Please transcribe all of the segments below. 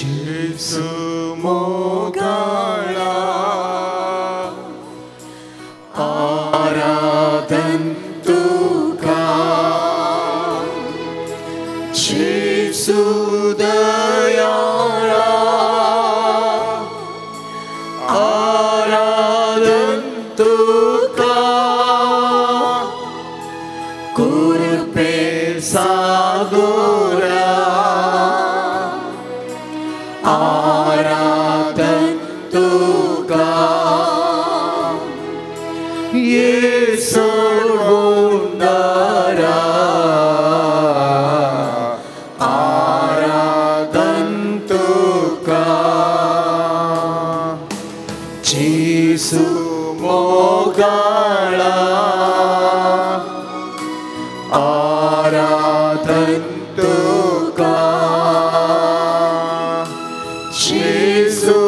जेसू मोगाळा आराधन तुका जेसू दयाळा आराधन तुका कृपे सागोरा आराधन तुका येसू वंदरा आराधन तुका जेसू मोगाळा आराधन तुका जेसू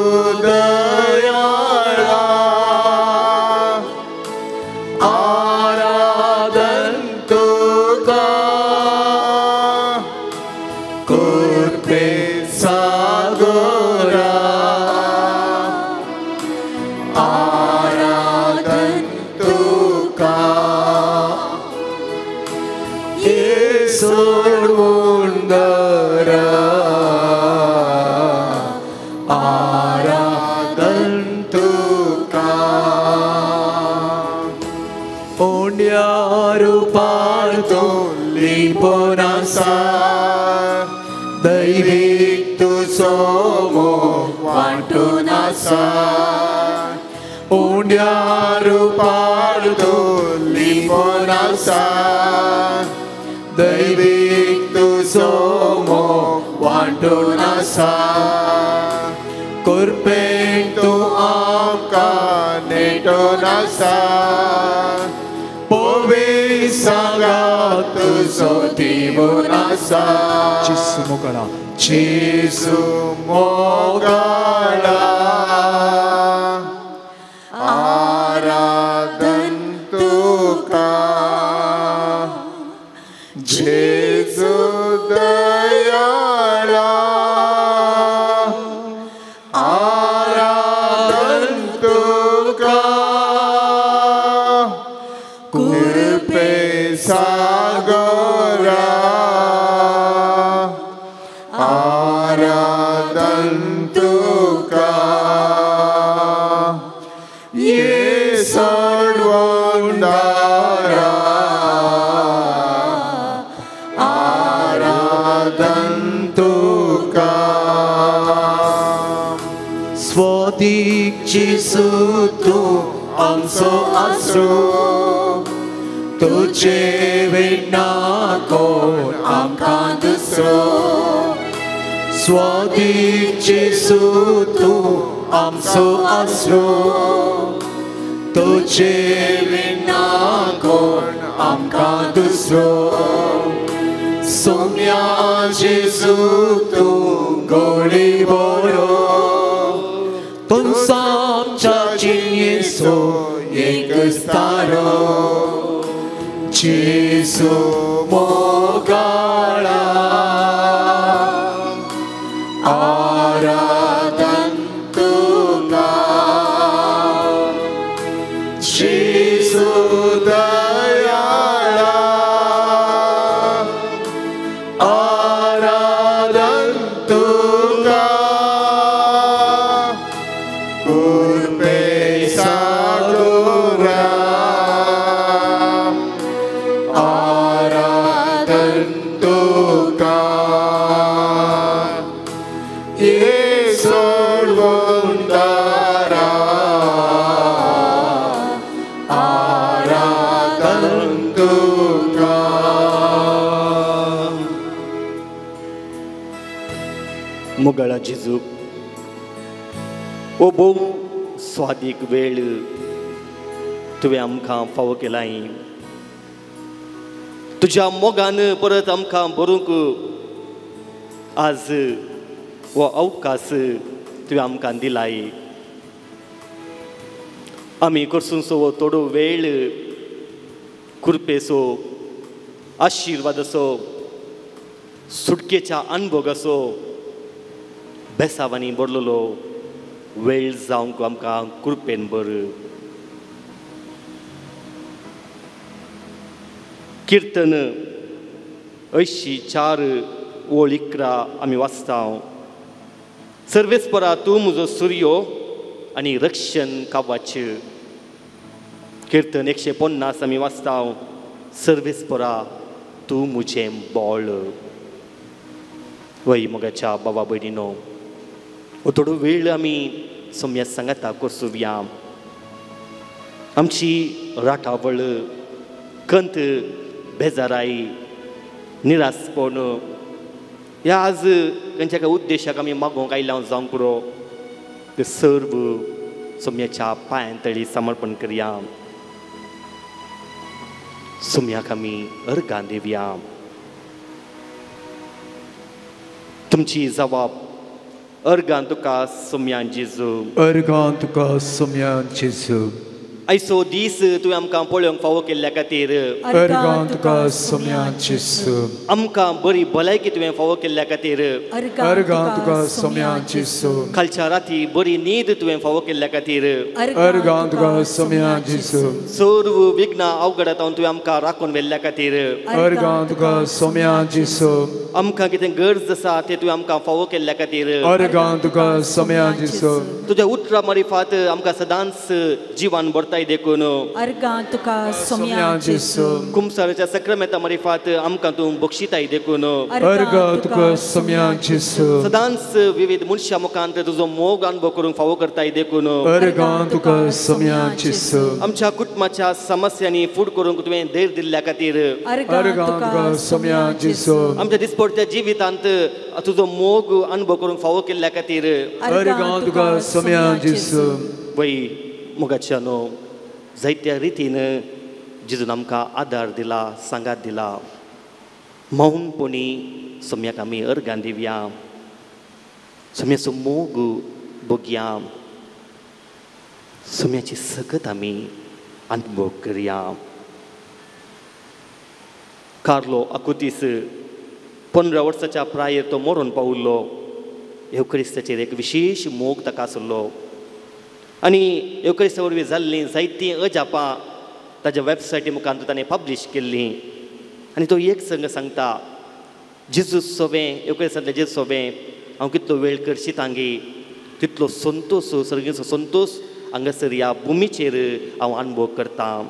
दयाळा आराधन तुका कृपे सागोरा आराधन तुका येसू वंदरा आराधन तुका ओंड्या रूपार तो लिपोनासा दैवीक तुजो मोग वांटून आसा ओंड्या रूपार तो लिपोनासा दैवीक तुजो मोग वांटून आसा कृपेन तूं आमकां नेटून आसा पोवी सांगा तुजो दिवून आसा जेसू मोगाळा जेसू मोगाळा आराधन तुका जेसू दयाळा आराधन तुका कृपे सागोरा आराधन तुका येसू वंदरा आराधन तुका स्वदीक जेसू तूं आमचो आसरो तुजे विना कोण आमकां दुसरो स्वदीक जेसू तूं आमचो आसरो तुजे विना कोण आमकां दुसरो सोम्या जेसू तूं गोडी बरो तुमचा आमच्या जियेचो एकच तारो जेसू मोगाळा आराधन तुका जेसू दयाळा आराधन तुका कृपे सागोरा आराधन तुका येसू वंदरा आराधन तुका मोगाळा जेजू ओ भोव स्वादीक वेळ तुवें आमकां फावो केलाय तुज्या मोगान परत आमकां बरोवंक आज वो अवकाश तुवें आमकां दिलाय आमी करसूनचो वो थोडो वेळ कृपेचो आशिर्वादाचो सुटकेच्या अनुभवाचो बेसावांनी भरलेलो वेळ जावंक आमकां कृपेन बर. कीर्तन 84 ओळ 11 आमी वाचता. सर्वेस्परा तूं म्हजो सूर्यो आनी रक्षण कावाच. कीर्तन 150 आमी वाचता. सर्वेस्परा तूं म्हजें बोळ. वय मोगाच्या बाबा भयणीनो, थोडो वेळ आमी सोम्या सांगाता करसुया. आमची राठावळ, कंत, बेजाराई, निरासपण ह्या आज खंयच्या काय उद्देशाक आमी मागोवंक आयल्या जावंक पुरो ते सर्व सोम्याच्या पांयांतळी समर्पण करया. सोम्याक आमी अर्गां दिवया. तुमची जबाब अर्गां तुका सोम्यान जेजू. अर्गां तुका सोम्यान जेजू. आयचो दीस तुवें आमकां पळोवंक फावो केल्ल्या खातीर अर्गां तुका सोम्यान जेजू. आमकां बरी भलायकी तुवें फावो केल्ल्या खातीर अर्गां तुका सोम्यान जेजू. कालच्या राती बरी न्हीद तुवें फावो केल्ल्या खातीर अर्गां तुका सोम्यान जेजू. सर्व विघ्नां अवघडांत तुवें आमकां राखून व्हेल्ल्या खातीर अर्गां तुका सोम्यान जेजू. आमकां कितें गरज आसा तें तुवें आमकां फावो केल्ल्या खातीर अर्गां तुका सोम्यान जेजू. तुज्या उतरां मारिफात आमकां सदांच जिवान भरताय देखून अर्गां तुका सोम्यान जेजू. कुमसाराच्या सक्रामेंता मारिफात आमकां तूं बक्षिताय देखून अर्गां तुका सोम्यान जेजू. सदांच विविध मनशां मुखांत तुजो मोग अनुभव करूंक फावो करताय देखून अर्गां तुका सोम्यान जेजू. आमच्या कुटुंबाच्या समस्यांनी फूड करूंक तुवें धैर्य दिल्ल्या खातीर अर्गां तुका सोम्यान जेजू. आमच्या दिसपट्ट्या जिवितांत तुजो मोग अनुभव करूंक फावो केल्ल्या खातीर अर्गां तुका सोम्यान जेजू. वय मोगाच्या न्हू जायत्या रितीन जेजून आमकां आदार दिला, सांगात दिला. मौनपणी सोम्याक आमी अर्गां दिवया. सोम्याचो मोग भोगया. सोम्याची सगत आमी अनुभव करया. कार्लो अकुतीस 15 वर्साच्या प्रायेर तो मरून पावल्लो. एवकरिस्ताचेर एक विशेष मोग ताका आसलो आनी एवकरिस्ता वरवीं जाल्लीं जायतीं अजापां ताज्या वेबसायटी मुखार ताणें पब्लीश केल्लीं. आनी तो एक संग सांगता, जेजू सोबें, एवकरिस्तांतलें जेजू सोबें हांव कितलो वेळ करची तांगी तितलो संतोश, सर्गेचो संतोश हांगासर ह्या भुमीचेर हांव अनुभव करतां.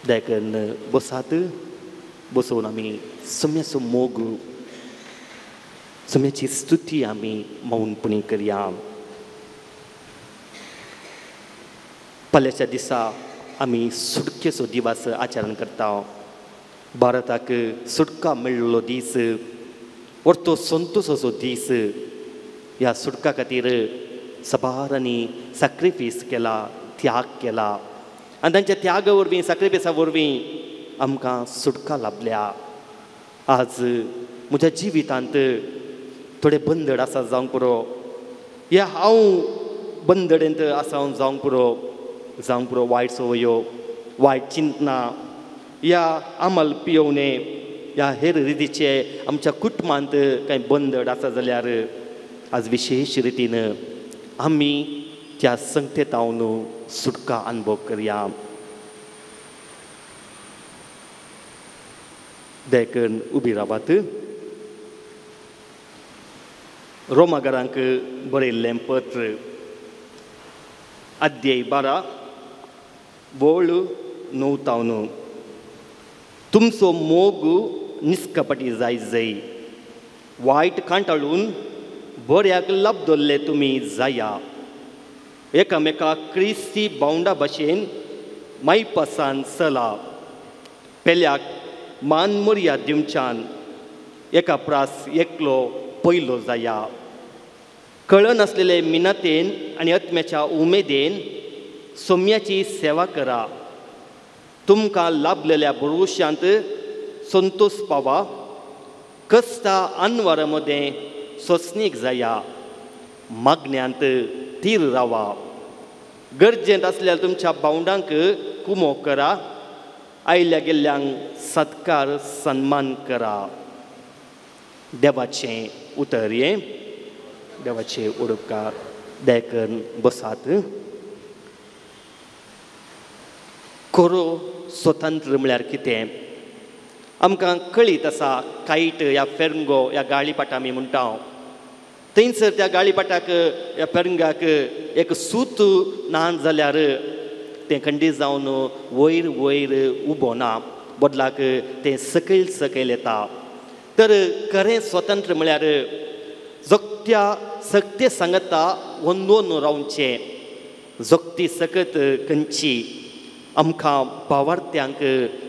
देखून बसात, बसोवन आमी सोम्याचो मोग, सोम्याची स्तुती आमी मौनपणी करया. फाल्यांच्या दिसा आमी सुटकेचो दिवस आचरण करता. भारताक सुटका मेळ्ळो दीस, परतो संतोशाचो दीस. ह्या सुटका खातीर सबारांनी सॅक्रिफीस केला, त्याग केला आनी तांच्या त्यागा वरवीं, सॅक्रिफिसा वरवीं आमकां सुटका लाभल्या. आज म्हज्या जिवितांत थोडे बंदड आसा जावंक पुरो, या हांव बंदडेंत आसा जावंक पुरो वायट संवयो, वायट चिंतनां, या आमल पियोवणे, ह्या हेर रितीचे आमच्या कुटुंबांत कांय बंदड आसा जाल्यार आज विशेष रितीन आमी त्या संकटेंतावन सुटका अनुभव करया. देखून उबी रावात. रोमाकारांक बरयल्लें पत्र, अध्याय 12 बोळ 9. तुमचो मोग निश्कपटी जाय, वायट कांटाळून बऱ्याक लाभ दवरले तुमी जाया. एकामेकाक क्रिस्ती बावंडा भाशेन मायपासान चला. पेल्याक मान मर्याद दिवच्यान एका प्रास एकलो पयलो जाया. कळन आसलेले मिनतेन आनी आत्म्याच्या उमेदेन सोम्याची सेवा करा. तुमकां लाभलेल्या भरवशांत संतोष पावा. कस्ता अनवरा मदें सोंसणीक जाया. मागण्यांत थीर रावा. गरजेंत आसल्यार तुमच्या भावंडांक कुमो करा. आयल्या गेल्ल्यांक सत्कार सन्मान करा. देवाचें उतर हें देवाचे उपकार दयकन बसात खरो स्वतंत्र म्हळ्यार कितें आमकां कळीत आसा कायट या फेरंगो या गाळीपाट आमी म्हणटा थंयसर त्या गाळीपाटाक या फेरंगाक एक सूत ना जाल्यार तें खंडीत जावन वयर वयर उबो ना बदलाक तें सकयल सकयल येता तर खरें स्वतंत्र म्हळ्यार जोगत्या सक्ते सांगता वंदोवन रावचें जोगती सकत खंयची आमकां भावार्थ्यांक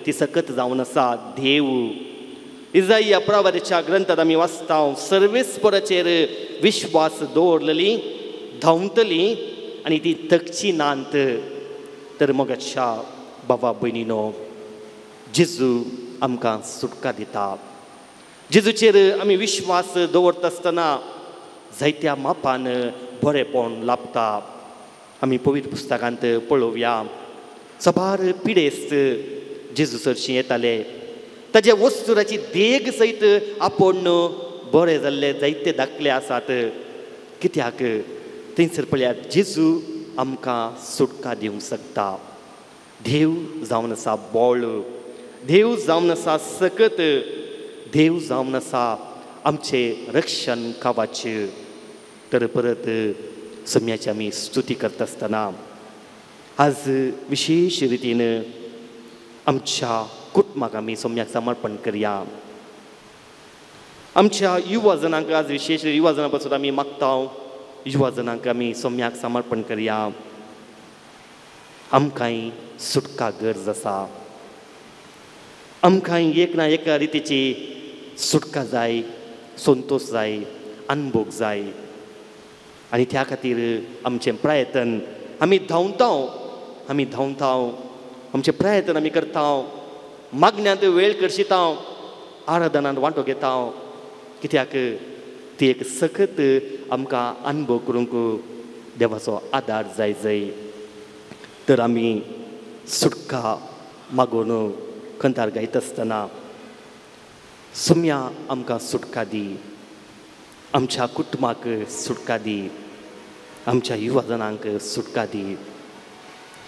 ती सकत जावन आसा देव इजाया प्रवादीच्या ग्रंथांत आमी वाचता सर्वेस्पराचेर विश्वास दवरलेली धांवतली आनी ती थकची नांत तर मोगाच्या बाबा भयणीनो जेजू आमकां सुटका दिता जेजूचेर आमी विश्वास दवरता आसतना जायत्या मापान बरेपण लाभता आमी पवित्र पुस्तकांत पळोवया सबार पिडेस्त जेजू सरशी येताले ताच्या वस्तुराची देग सयत आपोण बरें जाल्ले जायते दाखले आसात कित्याक थंयसर पळयात जेजू आमकां सुटका दिवंक शकता देव जावन आसा बोळ देव जावन आसा सकत देव जावन आसा आमचें रक्षण कावाचें तर परत सम्याची आमी स्तुती करता आसतना आज विशेष रितीन आमच्या कुटुंबाक आमी सम्याक समर्पण करया आमच्या युवा जनांक आज विशेष युवा जनां पासून आमी मागता युवा जनांक आमी सम्याक समर्पण करया आमकांय सुटका गरज आसा आमकांय एक ना एका रितीची सुटका जाय संतोष जाय अनुभव जाय आनी त्या खातीर आमचें प्रयत्न आमी धांवता आमचे प्रयत्न आमी करता मागण्यांत वेळ करशिता आराधनांत वांटो घेता कित्याक ती एक सखत आमकां अनुभव करूंक देवाचो आदार जाय तर आमी सुटका मागून खंतार गायता आसतना सम्या आमकां सुटका दी आमच्या कुटुंबाक सुटका दी आमच्या युवा जनांक सुटका दी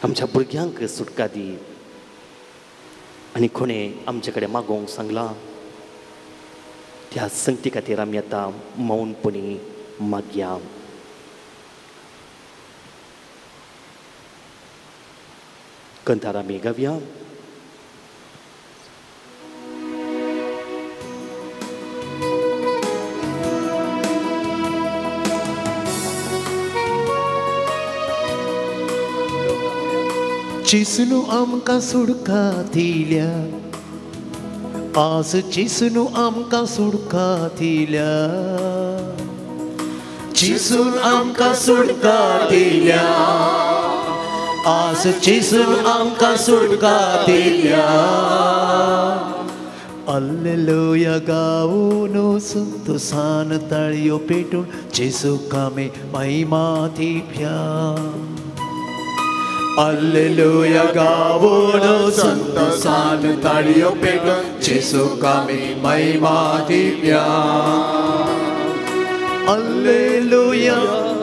आमच्या भुरग्यांक सुटका दी आनी कोणें आमचे कडेन मागोवंक सांगलां त्या संगती खातीर आमी आतां मौनपणी मागया कंठार आमी गावया चिसनू आमकां सुडका दिल्या आज चिसनू आमकां सुडका दिल्या चिसून आमकां सुडका दिल्या आज चिसून आमकां सुडका दिल्या Alleluia गाऊन संतोषान ताळयो पेटून जेसूक आमी महिमा दिवया Alleluia गाऊन संतोषान ताळयो पेटून जेसूक आमी महिमा दिवया Alleluia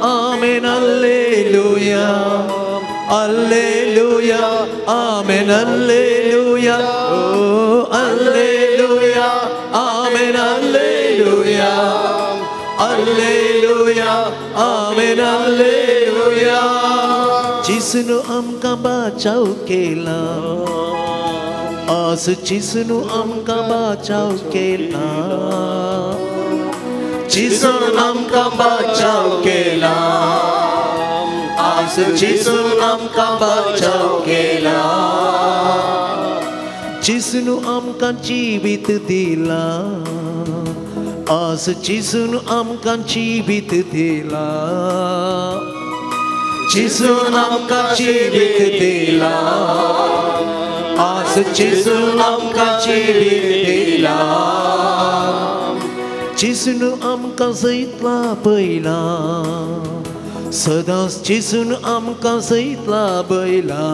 आमेन Alleluia Alleluia आमेन Alleluia oh Alleluia आमेन Alleluia Alleluia आमेन Alleluia जिसनु आमकां बचाव केला आज जिसनु आमकां बचाव केला जिसनु आमकां बचाव केला आज जिसनु आमकां बचाव केला जिसनु आमकां जीवित दिला आज जिसनु आमकां जीवित दिला जिसनु आमकां जीवित दिला आज जिसनु आमकां जीवित दिला जिसनु आमकां जैतला पयला सदांच जिसनु आमकां जैतला पयला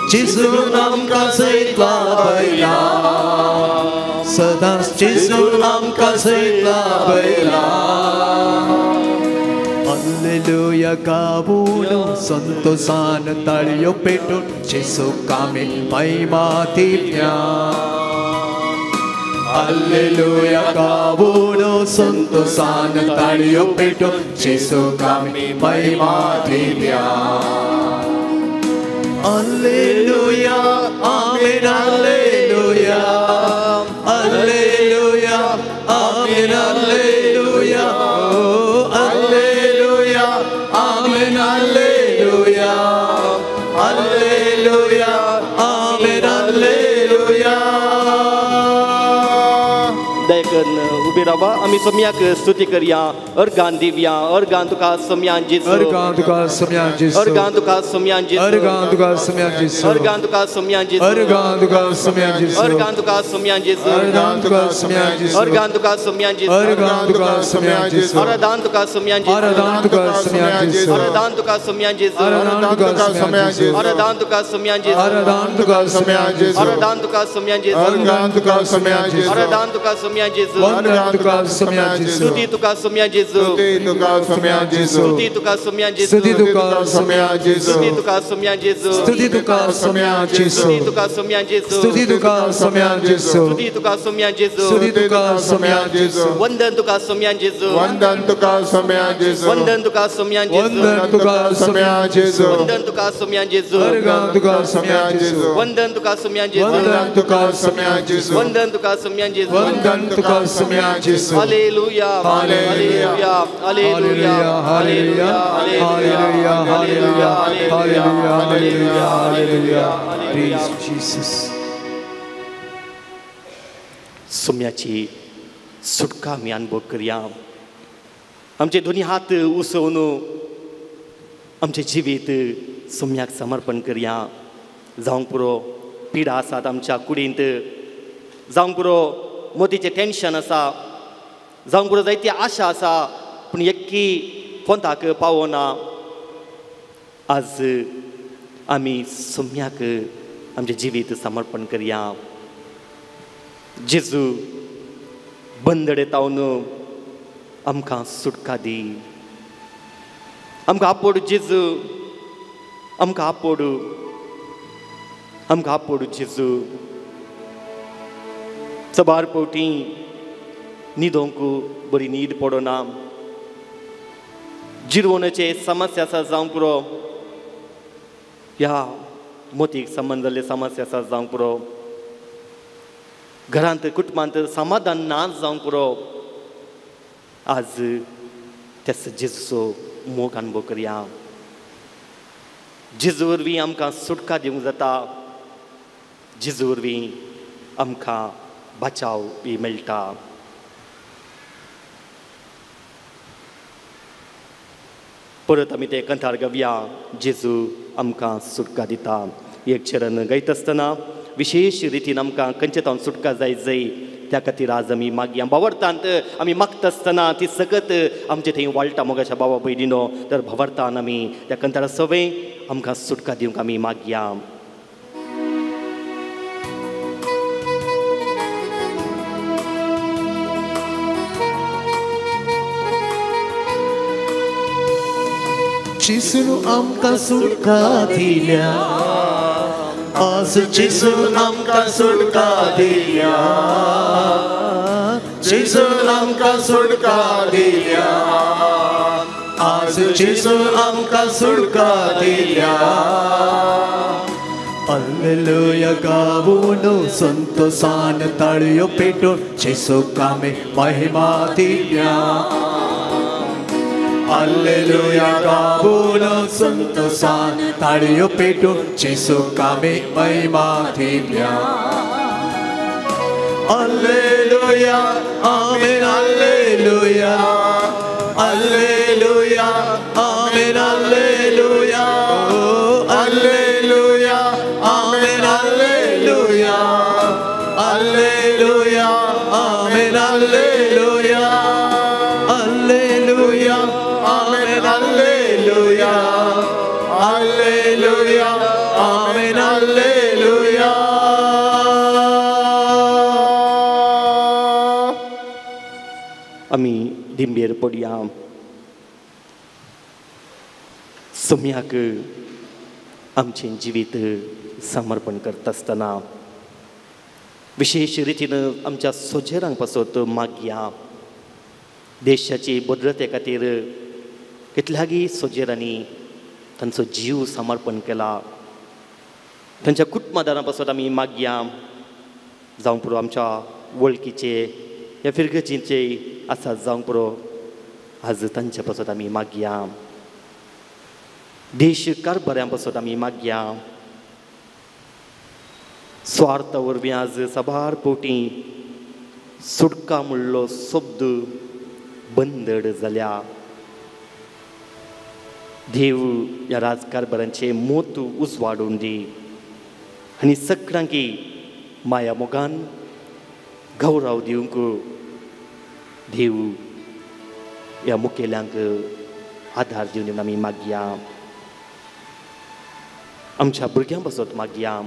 Jesu angkat setelah bela, sedang Jesu angkat setelah bela. Haleluya kabuno santosan taliyo petun Jesu kami maimatinya. Haleluya kabuno santosan taliyo petun Jesu kami maimatinya. Haleluya, amin, haleluya, haleluya, amin, haleluya, oh, haleluya, amin, haleluya, haleluya, amin, haleluya. Dayakan ubi raba, ami semia ke stuti kerja, organ divya, organ tukar sembilan Yesus, Organ tukar sembilan Yesus, organ tukar sembilan Yesus, organ tukar sembilan Yesus, organ tukar sembilan Yesus, organ tukar sembilan Yesus, organ tukar sembilan Yesus, organ tukar sembilan Yesus, organ tukar sembilan Yesus, organ tukar sembilan Yesus, aradan tukar sembilan Yesus, aradan tukar sembilan Yesus, aradan tukar sembilan Yesus, aradan tukar sembilan Yesus, aradan tukar sembilan Yesus, aradan tukar sembilan Yesus, aradan tukar sembilan Yesus, aradan tukar sembilan Yesus, aradan tukar sembilan Yesus, aradan tukar sembilan Yesus, Stuti tukar sembilan Yesus, Stuti tukar sembilan Yesus, Stuti tukar sembilan Yesus, Stuti tukar sembilan Yesus, Stuti tukar sembilan Yesus, Stuti tukar sembilan Yesus, Stuti tukar sembilan Yesus, Stuti tukar sembilan Yesus, Stuti tukar sembilan Yesus, Stuti tukar sembilan Yesus, Wandan tukar sembilan Yesus, Wandan tukar sembilan Yesus, Wandan tukar sembilan Yesus, Wandan tukar sembilan Yesus, Wandan tukar sembilan Yesus, organ tukar sembilan Yesus, Wandan tukar sembilan Yesus, Wandan tukar sembilan Yesus, Wandan tukar sembilan Yesus, Wandan tukar sembilan Yesus. Haleluya, haleluya, haleluya, haleluya, haleluya, haleluya, haleluya, haleluya, haleluya. Praise Jesus. सोम्याची सुटका आमी अनुभव करया. आमचे दोन्ही हात उसवून आमचे जिवीत सोम्याक समर्पण करया. जावंक पुरो पिडा आसात आमच्या कुडींत, जावंक पुरो मोतीचें टेन्शन आसा, जावंक पुरो जायती आशा आसा पूण एक्की पोंताक पावना. आज आमी सोम्याक आमचें जिवीत समर्पण करया. जेजू बंदडेतावन आमकां सुटका दी. आमकां आपोड जेजू, आमकां आपोड, आमकां आपोड जेजू. सबार पोवटी न्हिदोंक बरी न्हीद पडना. जिरवणेचे समस्या आसा जावंक पुरो, ह्या मोतीक संबंद जाल्ले समस्या आसा जावंक पुरो, घरांत कुटुंबांत समाधान ना जावंक पुरो. आज त्याच जेजूचो मोग अनुभव करया. जेजू वरवीं आमकां सुटका दिवंक जाता. जेजू वरवीं आमकां बचाव बी मेळटा. परत आमी ते कंठार गावया. जेजू आमकां सुटका दिता. एक चरण गायत आसतना विशेष रितीन आमकां खंयचे तावन सुटका जाय त्या खातीर आज आमी मागया. भावार्थांत आमी मागता आसतना ती सगत आमचे थंय वाळटा मोगाच्या बाबा भयणीनो. तर भावार्थान आमी त्या कंठारा सवय आमकां सुटका दिवंक आमी मागया. जेजून आमकां सुटका दिल्या. आज जेजून आमकां सुटका दिल्या. जेजून आमकां सुटका दिल्या. आज जेजून आमकां सुटका दिल्या. हल्लेलुया गावून संतोषान ताळयो पेटून जेजूक आमी महिमा दिल्या. हल्लेलुया गावून संतोषान ताळयो पेटून जेजूक आमी महिमा दिल्या. हल्लेलुया आमेन हल्लेलुया हल्लेलुया आमेन हल्लेलुया हल्लेलुया आमेन हल्लेलुया हल्लेलुया आमेन हल्लेलुया हल्लेलुया आमेन हल्लेलुया हल्लेलुया आमेन हल्लेलुया आमी दिंबेर पडया सोम्याक आमचें जिवीत समर्पण करता आसतना विशेष रितीन आमच्या सोजेरांक पासत मागया देशाची भद्रते खातीर कितल्यागी सोजेरांनी तांचो जीव समर्पण केला तांच्या कुटुंबदारां पासत आमी मागया जावं पुरो आमच्या वळखीचे ह्या फिरगतीचे आसा जावं पुरो आज तांचे पासत आमी मागया देश कारभाऱ्यां पासत आमी मागया स्वार्था वरवीं आज सबार पोटी सुटका म्हणलो शब्द बंदड जाल्या देव ह्या राजकारभारांचे मोत उजवाडून दी आनी सगळ्यांकी माया मोगान गौरव दिवंक देव ह्या मुखेल्यांक आधार दिवन आमी मागया आमच्या भुरग्यां पासत मागया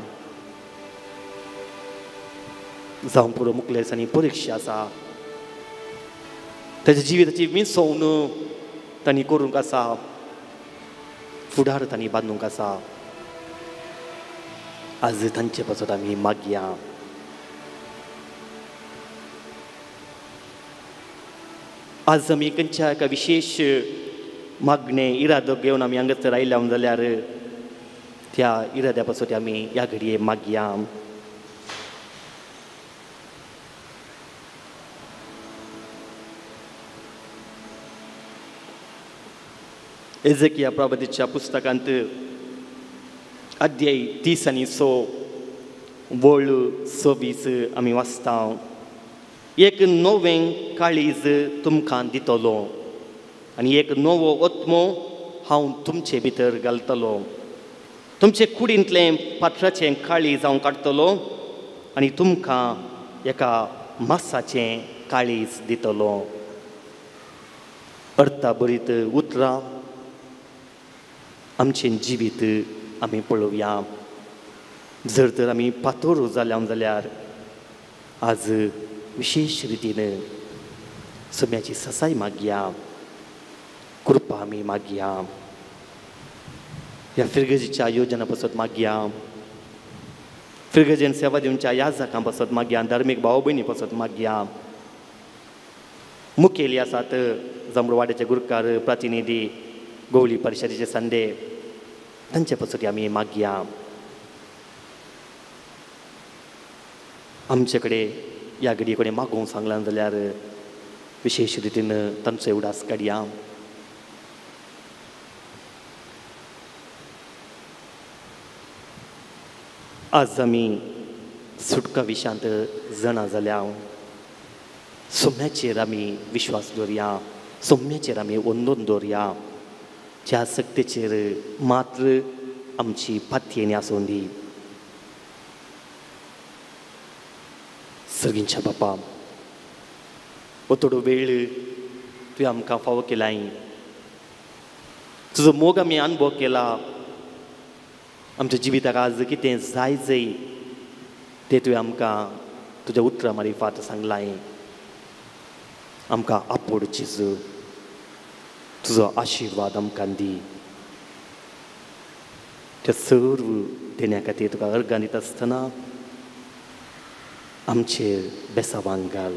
जावं पुरो मुखेलसांनी परीक्षा आसा ताच्या जिविताची विसवण तांणी करूंक आसा फुडार तांणी बांदूंक आसा आज तांचे पासत आमी मागया आज आमी खंयच्या एका विशेष मागणे इरादो घेवन आमी हांगासर आयल्या जाल्यार त्या इराद्या पासत आमी ह्या घडये मागया एजेकिया प्रवादीच्या पुस्तकांत अध्याय 30 आनी 6 वळ 26 आमी वाचता एक नवें काळीज तुमकां दितलो आनी एक नवो आत्मो हांव तुमचे भितर घालतलो तुमचे कुडींतलें पात्राचें काळीज हांव काडटलो आनी तुमकां एका मासाचें काळीज दितलो अर्था बरीत उतरां आमचें जिवीत आमी पळोवया जर तर आमी पातोर जाल्या जाल्यार आज विशेष रितीन सोम्याची ससाय मागया कृपा आमी मागया ह्या फिरगजीच्या योजना पासत मागया फिरगजेन सेवा दिवच्या याजकां पासत मागया धार्मीक भाव भयणी पासत मागया मुखेली आसात जांबळवाड्याचे गुरकार प्रतिनिधी गवळी परिशदेचे संडे तांचे पासत आमी मागया आमचे कडेन ह्या घडये कडेन मागोवंक सांगलां जाल्यार विशेष रितीन तांचो उडास काडया आज आमी सुटका विशयांत जाणा जाल्या सोम्याचेर आमी विश्वास दवरया सोम्याचेर आमी वंदन दवरया ज्या सक्तीचेर मात्र आमची पातयेनी आसूं दी सर्गींच्या बापा हो थोडो वेळ तुवें आमकां फावो केलाय तुजो मोग आमी अनुभव केला आमच्या जिविताक आज कितें जाय तें तुवें आमकां तुज्या उतरां मारिफात सांगलाय आमकां आपोड चिज तुजो आशिर्वाद आमकां दी त्या सर्व देण्या खातीर तुका अर्गां दिता आसतना आमचेर बेसावांक घाल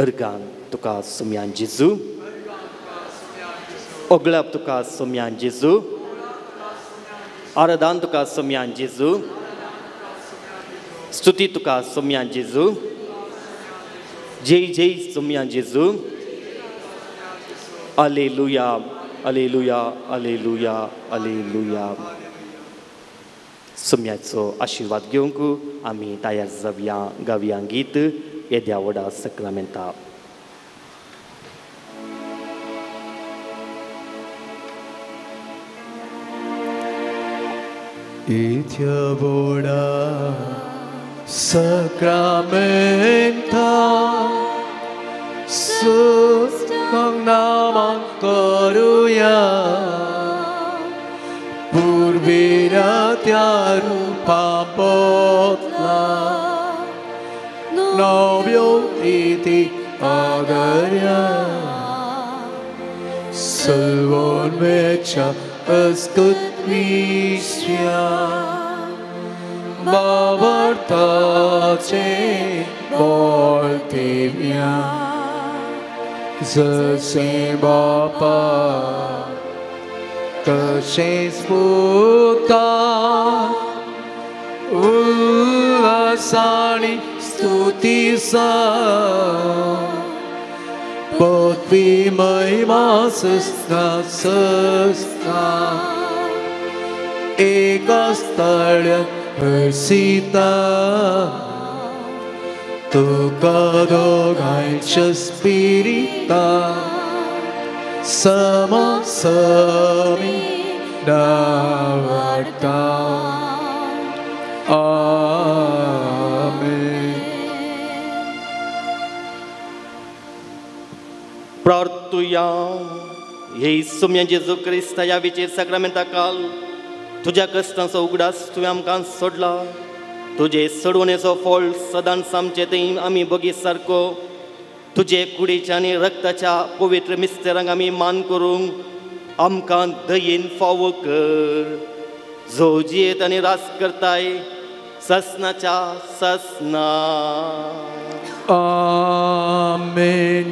अर्गान तुका सोम्यान जेजू ओगळप तुका सोम्यान जेजू आराधन तुका सोम्यान जेजू स्तुती तुका सोम्यान जेजू जय जय सोम्यान जेजू Alleluia, Alleluia, Alleluia, Alleluia. सोम्याचो आशिर्वाद घेवंक आमी तयार जावया गावया गीत येद्या व्हडा सक्रामेंता येद्या व्हडा सक्रामेंता नामान करूया पूर्वीरा त्या रूपा पोतला नव्यो iti agarya Salvon mecha askut visya Bavartace voltivya Zase Bapa Kashe spukta Ulasani stutisa Botvi maimasasna sasna Ekastalya versita Tukadogaicha spirita Sama sami davarta Amen. प्रार्थूया हे सुम्या जेजू क्रिस्त या विचेर साक्रामेंटा काल तुझ्या कश्टांचो उगडास तुवें आमकां सोडला तुजे सोडवणेचो फळ सदांच आमचे थंय आमी बगी सारको तुजे कुडीच्या आनी रक्ताच्या पवित्र मिस्तेरांक आमी मान करूंक आमकां दयेन फावो कर जो जियेत आनी रास करताय ससनाच्या ससना Amen.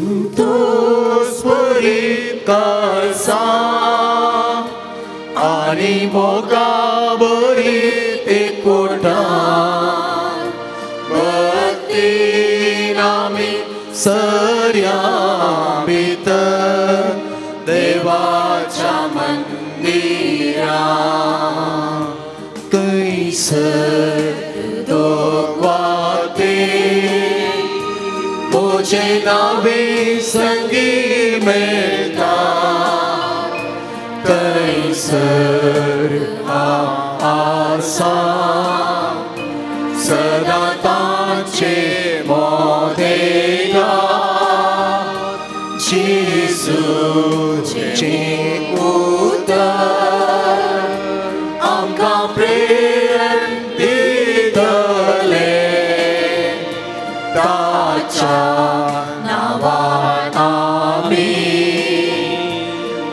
Santos Spirit Kalsa Ani Moga Burit Ikutan Bhakti Nami Saryamita Devacha Mandira Kaisar Dogvate मुझे नावे संगी मिलता कैसर आसा सदा तांचे मोदेगा जीसू चे उतर आमका प्रेम दिदले ताचा नावान आमी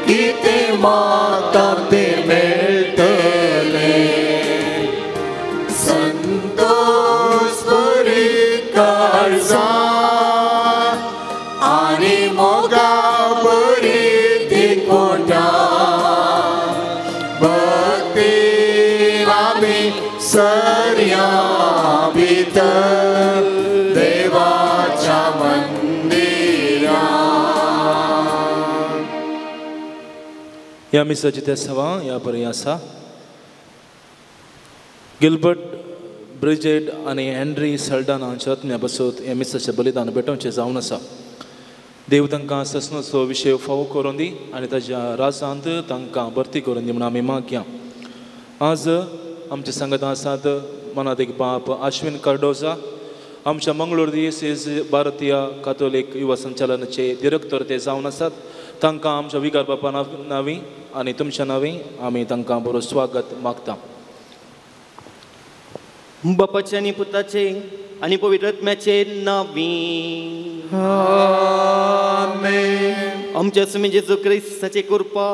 किते मागतात ते मेळटले संतोष बरीत काळजा आनी मोगा बरीत कोटा भक्ती आमी सर्या भितर देवाच्या मंदिरात या मिसाची ते सवा या पर्यंत आसा गिल्बर्ट ब्रिजेट आनी हेनरी सल्डान हांच्या आत्म्या बसत हे मिसाचे बलिदान भेटोवचें जावन आसा देव तांकां ससनोचो विशय फावो करून दी आनी ताच्या रासांत तांकां भरती करून दी म्हूण आमी मागया आज आमचे सांगत आसात मनात एक बाप अश्विन कार्डोजा आमच्या मंगळूर दिएसीस भारतीय कातोलीक युवा संचालनाचे डिरेक्टर ते जावन आसात तांकां आमच्या विकार बापा नांवी आनी तुमच्या नांवी आमी तांकां बरो स्वागत मागता बापाचे आनी पुताचे आनी पवित्र आत्म्याचे नांवी Amen. आमच्या सुमी जेजू क्रिस्ताची कृपा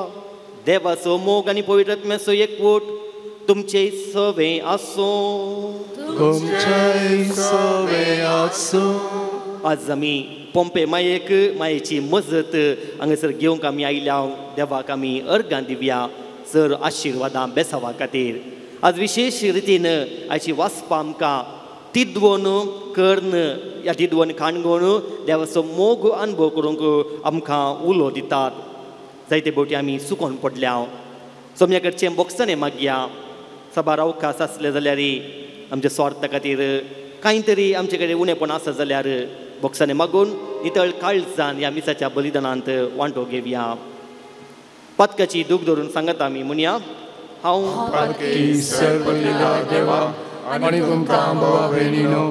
देवाचो मोग आनी पवित्र आत्म्याचो एकवट तुमचे सवे आसो तुमचे सवे आसो आज आमी पोंपे मायेची मजत हांगासर घेवंक आमी आयल्या देवाक आमी अर्गां दिवया सर आशिर्वादां बेसावा खातीर आज विशेष रितीन आयची वाचपां आमकां तिदवून कर्ण या तिदवून काणगोण देवाचो मोग अनुभव करूंक आमकां उलो दितात. जायते फावटी आमी चुकोन पडल्या. सोमया कडचें बोगसणें मागया. सभा अवकाश आसले जाल्यार आमच्या स्वार्था खातीर कांय तरी आमचे कडेन उणेपण आसा जाल्यार बोगसणें मागून नितळ काळजान ह्या मिसाच्या बलिदानांत वांटो घेवया. पातकाची दूख धरून सांगता आमी म्हणया. हांव पातकी सर्व लीला देवा आनी तुमकां भावा भयणीनो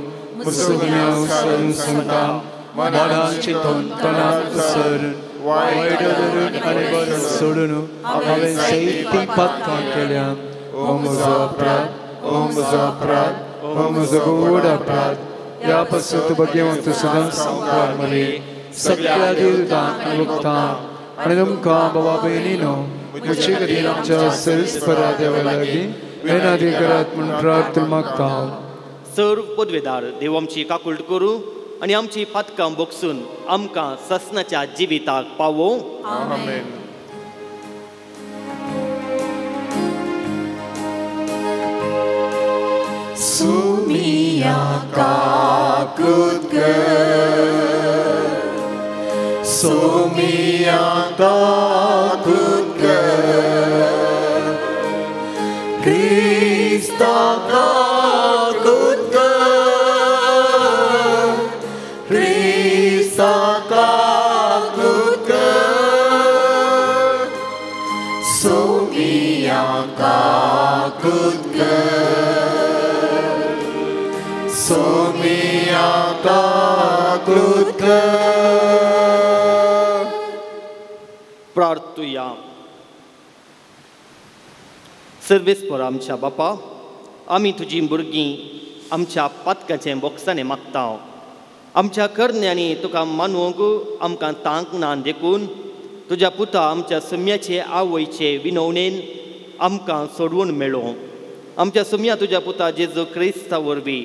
मुसलमानां उसळून सांगता मनान चिंतून तनात सर वायट धरून आनी बरें सोडून हांवें सैती पातकां केल्या. ओ म्हजो अपराध, ओ म्हजो अपराध, ओ म्हजो गोड अपराध. ह्या पासून भाग्यवंत सदांच संवकार मरे सगळ्या देवतांक मुक्तां आनी तुमकां भावा भयणीनो मुचे खातीर आमच्या सर्वेस्परा देवा लागीं वेनाधिकारात म्हूण प्रार्थना मागता. सर्व पदवेदार देव आमची काकुळट करूं आनी आमची पातकां बोगसून आमकां ससनाच्या जिविताक पावो. आमेन. Sumia kakutke, Sumia kakutke, Krista kakutke, Krista kakutke, Sumia kakutke. Sumia kakutke. प्रार्थुया. सर्वेस्पर आमच्या बापा, आमी तुजी भुरगीं आमच्या पातकाचें बोगसणें मागता. आमच्या करण्यांनी तुका मानूंक आमकां तांक ना देखून तुज्या पुता आमच्या सुम्याचे आवयचे विनवणेन आमकां सोडवून मेळ्ळो. आमच्या सुम्या तुज्या पुता जेजू क्रिस्ता वरवीं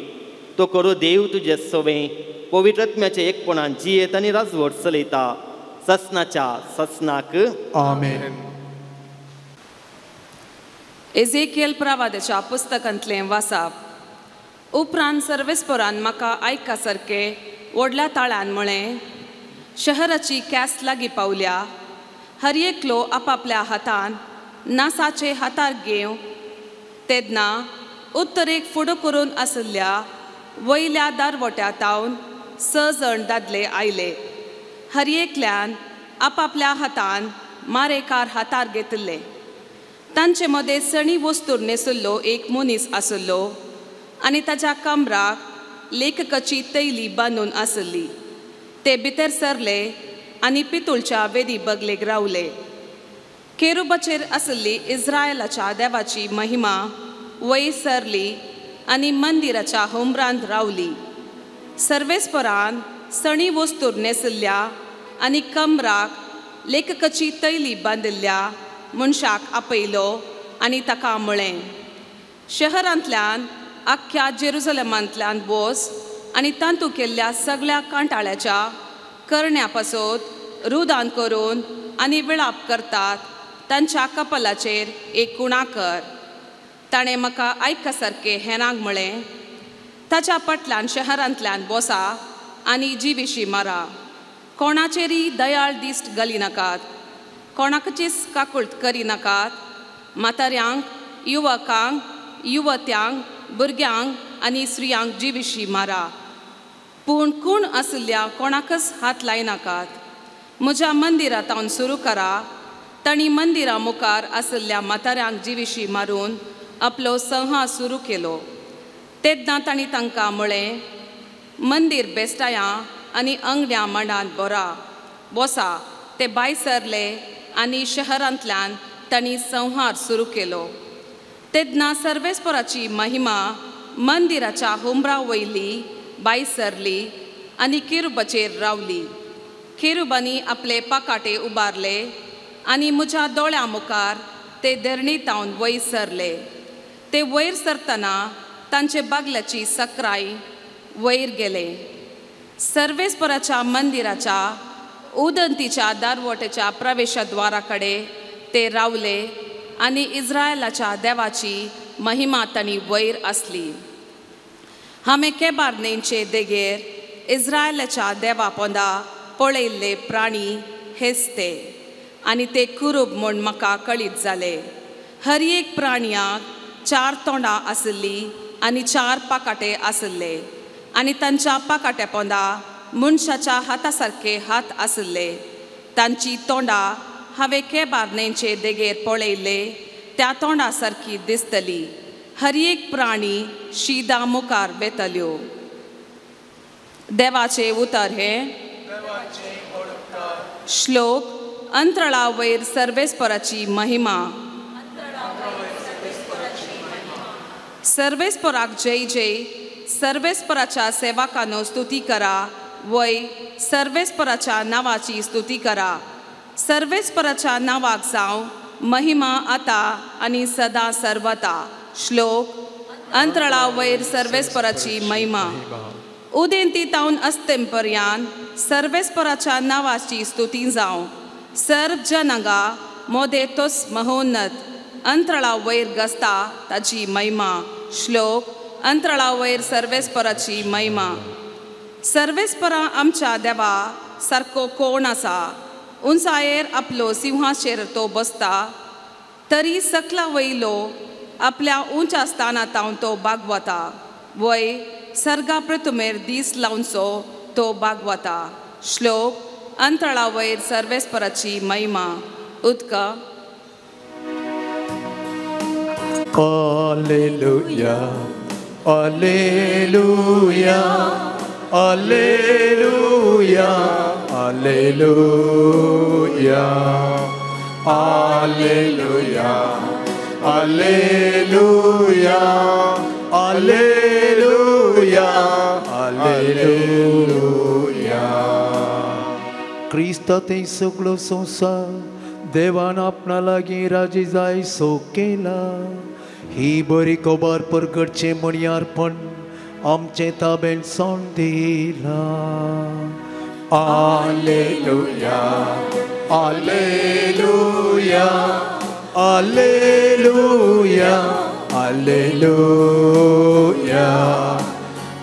तो करो देव तुजे सवें पवित्रात्म्याचे एकपणान जियेत आनी राजवट चलयता ससनाच्या ससनाक. आमेन. एझेकियल प्रवादाच्या पुस्तकांतलें वाचप. उपरांत सर्वेस्परान म्हाका आयका सारके व्हडल्या ताळ्यान म्हळें, शहराची कॅस लागीं पावल्या. हर एकलो आपापल्या हातान नासाचे हातार घेव. तेदना उत्तरेक फुडो करून आशिल्ल्या वयल्या दारवट्या तावन 6 जण दादले आयले. हर एकल्यान आपापल्या हातान मारेकार हातार घेतिल्ले. तांचे मदें सणी वस्तूर न्हेसिल्लो एक मनीस आशिल्लो आनी ताच्या कमराक लेखकाची तैली बांदून आशिल्ली. ते भितर सरले आनी पितूळच्या वेदी बगलेक रावले. केरुबाचेर आशिल्ली इस्रायलाच्या देवाची महिमा वयर सरली आनी मंदिराच्या हुमरांत रावली. सर्वेस्परान सणी वस्तूर न्हेसिल्ल्या आनी कमराक लेखकाची तैली बांदिल्ल्या मनशाक आपयलो आनी ताका म्हळें, शहरांतल्यान आख्ख्या जेरुसलेमांतल्यान वच आनी तांतू केल्ल्या सगळ्या कांटाळ्याच्या करण्या पासत रुदान करून आनी विळाप करतात तांच्या कपलाचेर एक कुणा कर. ताणें म्हाका आयका सारकें हेरांक म्हळें, ताच्या फाटल्यान शहरांतल्यान बसा आनी जिविशी मारा. कोणाचेरय दयाळ दिश्ट घालिनाकात. कोणाकचीच काकुळट करिनाकात. म्हाताऱ्यांक, युवकांक, युवत्यांक, भुरग्यांक आनी स्त्रियांक जिविशी मारा. पूण कोण आशिल्ल्या कोणाकच हात लायनाकात. म्हज्या मंदिरांत सुरू करा. तांणी मंदिरा मुखार आशिल्ल्या म्हाताऱ्यांक जिविशी मारून आपलो संहार सुरू केलो. तेन्ना तांणी तांकां म्हळें, मंदीर बेस्टायां आनी अंगड्यां मांडांत बरा. बसा. ते भायर सरले आनी शहरांतल्यान तांणी संहार सुरू केलो. तेन्ना सर्वेस्पराची महिमा मंदिराच्या हुमरा वयली भायर सरली आनी केरुबाचेर रावली. केरुबांनी आपले पाकाटे उबारले आनी म्हज्या दोळ्या मुखार ते धरणीतावन वयर सरले. ते वयर सरतना तांचे बागल्याची सक्राय वयर गेले. सर्वेस्पराच्या मंदिराच्या उदंतीच्या दारवट्याच्या प्रवेशद्वारा कडेन ते रावले आनी इस्रायलाच्या देवाची महिमा तांणी वयर आसली. हांवें केबारनेंचे देगेर इस्रायलाच्या देवा पोंदा पळयल्ले प्राणी हेच ते आनी ते कुरूब म्हूण म्हाका कळीत जाले. हर एक प्राणयाक 4 तोंडां आसली आनी 4 पाकाटे आसले आनी तांच्या पाकाट्या पोंदा मनशाच्या हाता सारके हात आसले. तांची तोंडां हांवें केबारनेंचे देगेर पळयल्ले त्या तोंडा सारकी दिसतली. हर एक प्राणी शिदा मुखार वेतल्यो. देवाचे उतर हे श्लोक. अंतराळा वयर सर्वेस्पराची महिमा. सर्वेस्पराक जय जय. सर्वेस्पराच्या सेवकांनो स्तुती करा. वय सर्वेस्पराच्या नावाची स्तुती करा. सर्वेस्पराच्या नावाक जावं महिमा आता आनी सदा सर्वता. श्लोक. अंतराळा वयर सर्वेस्पराची महिमा. उदेंती तावन अस्तेंपर्यान सर्वेस्पराच्या नावाची स्तुती जावं. सर्व जनांगा मोदे तोस महोन्नत. अंतराळा वयर गसता ताची महिमा. श्लोक. अंतराळा वयर सर्वेस्पराची महिमा. सर्वेस्परा आमच्या देवा सारको कोण आसा. उंचायेर आपलो सिंहाचेर तो बसता. तरी सकला वयलो आपल्या उंच्या स्थानांत तो भागवता. वय सर्गा प्रथमेर दीस लावनचो तो भागवता. श्लोक. अंतराळा वयर सर्वेस्पराची महिमा. उदका. Alleluia, Alleluia, Alleluia, Alleluia, Alleluia, Alleluia, Alleluia, Alleluia. Krista tem soglo संसार देवान आपणा लागीं राजी जायसो केला. ही बरी खबर परगडचे मणयारपण आमचे ताबेन सोन दिला. Alleluia, Alleluia, Alleluia, Alleluia,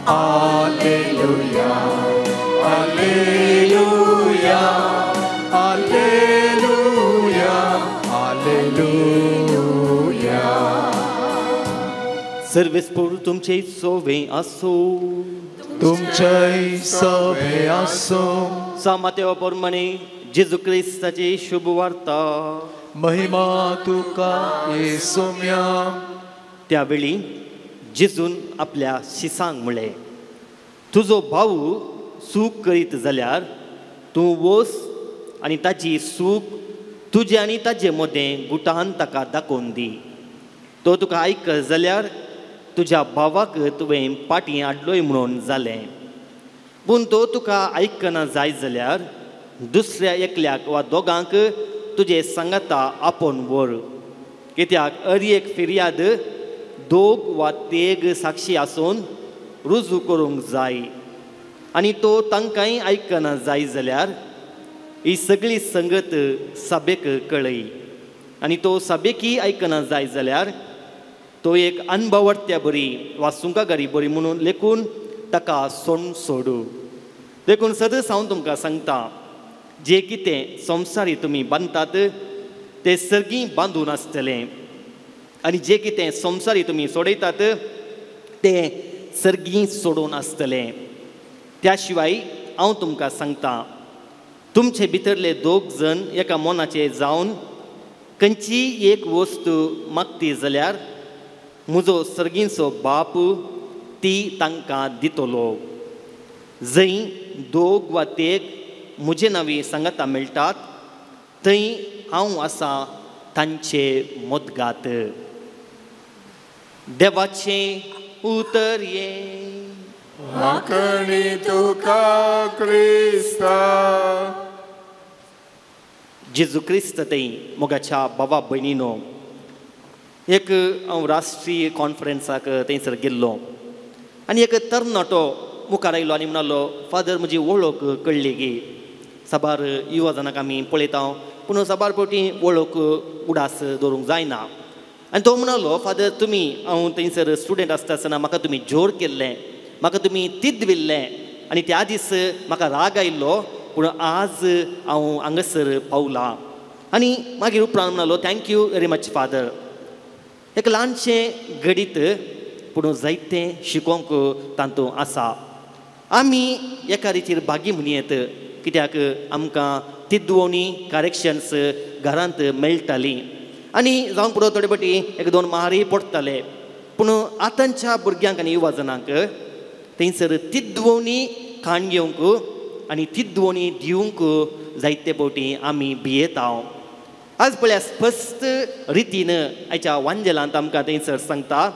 Alleluia, Alleluia, Alleluia, Alleluia. सर्वेस्पर तुमचे सोवे आसो. तुमचे सोवे आसो. सामातेवा प्रमाणे जेजू क्रिस्ताची शुभ वार्ता. महिमा तुका येसुम्या. त्यावेळी जेजून आपल्या शिसांक म्हळें, तुजो भाऊ सूख करीत जाल्यार तूं वस आनी ताची सूख तुजे आनी ताजे मदें गुटान ताका दाखोवन दी. तो तुका आयकत जाल्यार तुज्या भावाक तुवें पाटी हाडलोय म्हणून जालें. पूण तो तुका आयकना जाय जाल्यार दुसऱ्या एकल्याक वा दोगांक तुजे सांगाता आपोवन व्हर. कित्याक हर एक फिर्याद 2 वा 3 साक्षी आसून रुजू करूंक जाय. आनी तो तांकांय आयकना जाय जाल्यार ही सगळी संगत सभेक कळय. आनी तो सभेकी आयकना जाय जाल्यार तो एक अनभवत्या बरी वा सुंकागारी बरी म्हणून लेखून ताका सोडून सोडू. देखून सदस हांव तुमकां सांगता, जे कितें संवसारी तुमी बांदतात तें सर्गी बांदून आसतलें आनी जे कितें संवसारी तुमी सोडयतात तें सर्गी सोडून आसतलें. त्या शिवाय हांव तुमकां सांगता, तुमचे भितरले 2 जण एका मोनाचे जावन खंयची एक वस्तू मागती जाल्यार म्हजो सर्गीचो बाप ती तांकां दितलो. जंय 2 वा 3 म्हजे नांवी सांगाता मेळटात थंय हांव आसा तांचे मदगात. देवाचें उतर ये. वाकणी तुका क्रिस्ता. जेजू क्रिस्त थंय मोगाच्या भावा भयणीनो, एक हांव राष्ट्रीय कॉन्फरन्साक थंयसर गेल्लो आनी एक तरणाटो मुखार आयलो आनी म्हणलो, फादर म्हजी वळख कळ्ळी गे. साबार युवा जाणांक आमी पळयता पूण साबार फावटी वळख उडास दवरूंक जायना. आनी तो म्हणलो, फादर तुमी हांव थंयसर स्टुडंट आसता आसतना म्हाका तुमी जोर केल्लें म्हाका तुमी तिदविल्लें आनी त्या दीस म्हाका राग आयिल्लो पूण आज हांव हांगासर पावलां. आनी मागीर उपरांत म्हणलो थँक्यू वेरी मच फादर. एक ल्हानशें गणीत पूण जायतें शिकोवंक तातूंत आसा. आमी एका रितीर भागी म्हणयेत कित्याक आमकां तिदवणी करेक्शन्स घरांत मेळटालीं आनी जावन पुरो थोडे फावटी एक दोन मारय पडटाले. पूण आतांच्या भुरग्यांक आनी युवा जनांक थंयसर तिदवणी काण घेवंक आनी तिदवणी दिवंक जायते फावटी आमी भियेता. आज पळय स्पश्ट रितीन आयच्या वांजेलांत आमकां थंयसर सांगता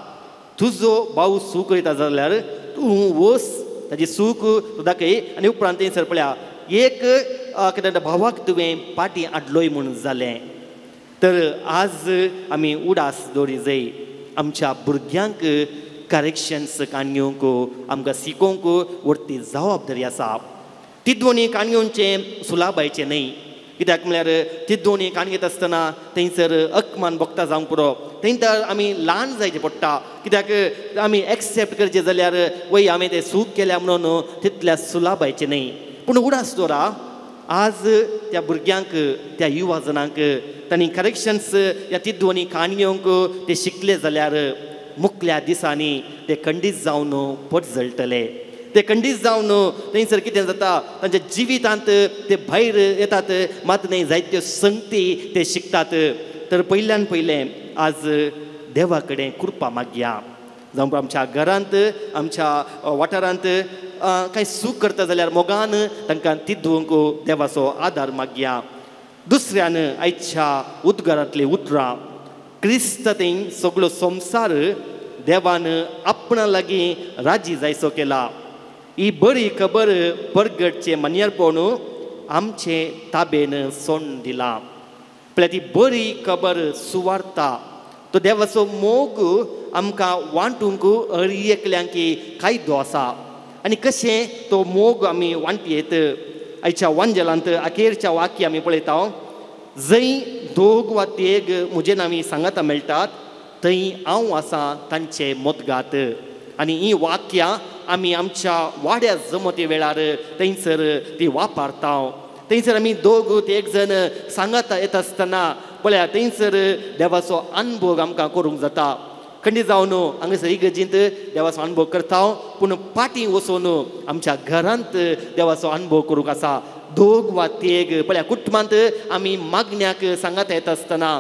तुजो भाव सूख करीता जाल्यार तूं वस ताजी सूख दाखय. आनी उपरांत थंयसर पळया एक कितें भावाक तुवें पाटी आडलोय म्हूण जालें. तर आज आमी उडास दवरी जाय. आमच्या भुरग्यांक करेक्शन्स काणयोवंक आमकां शिकोवंक व्हरती जबाबदारी आसा. तिदवणी काणयोवचें सुलाबायचें न्हय. कित्याक म्हळ्यार तिदवणी काण घेता आसतना थंयसर अकमान भोगता जावंक पुरो थंय आमी ल्हान जायचें पडटा. कित्याक आमी एक्सेप्ट करचें जाल्यार वय हांवें तें सूख केल्या म्हणून तितल्या सुलाबायचें न्हय. पूण उडास दवरा आज त्या भुरग्यांक त्या युवा जनांक तांणी करेक्शन्स ह्या तिदवणी काण घेवंक ते शिकले जाल्यार मुखल्या दिसांनी ते खंडीत जावन पट जळटले. ते खंडीत जावन थंयसर कितें जाता तांच्या जिवितांत ते भायर येतात मात न्हय जायत्यो संगती ते शिकतात. तर पयल्यान पयलें आज देवा कडेन कृपा मागया. जावं आमच्या घरांत आमच्या वाठारांत कांय सूख करता जाल्यार मोगान तांकां तिदवंक देवाचो आदार मागया. दुसऱ्यान आयच्या उद्गारांतलीं उतरां क्रिस्त थंय सगळो संवसार देवान आपणा लागीं राजी जायसो केला. ही बरी खबर परगटचें मान्यारपण आमचे ताबेन सोडून दिला. म्हळ्यार ती बरी खबर सुवार्ता तो देवाचो मोग आमकां वांटूंक हर एकल्यांक कायदो आसा. आनी कशें तो मोग आमी वांटयेत आयच्या वांजेलांत अखेरच्या वाक्य आमी पळयता जंय दोग वा तेग म्हजे नांवी सांगाता मेळटात थंय हांव आसा तांचे मदगात. आनी ही वाक्यां आमी आमच्या वाड्या जमते वेळार थंयसर ती वापरता. थंयसर आमी दोग तेग जण सांगाता येता आसतना पळया थंयसर देवाचो अनुभव आमकां करूंक जाता. खंडीत जावन हांगासर इगर्जींत देवाचो अनुभव करता पूण पाटी वचून आमच्या घरांत देवाचो अनुभव करूंक आसा. दोग वा तेग पळया कुटुंबांत आमी मागण्याक सांगाता येता आसतना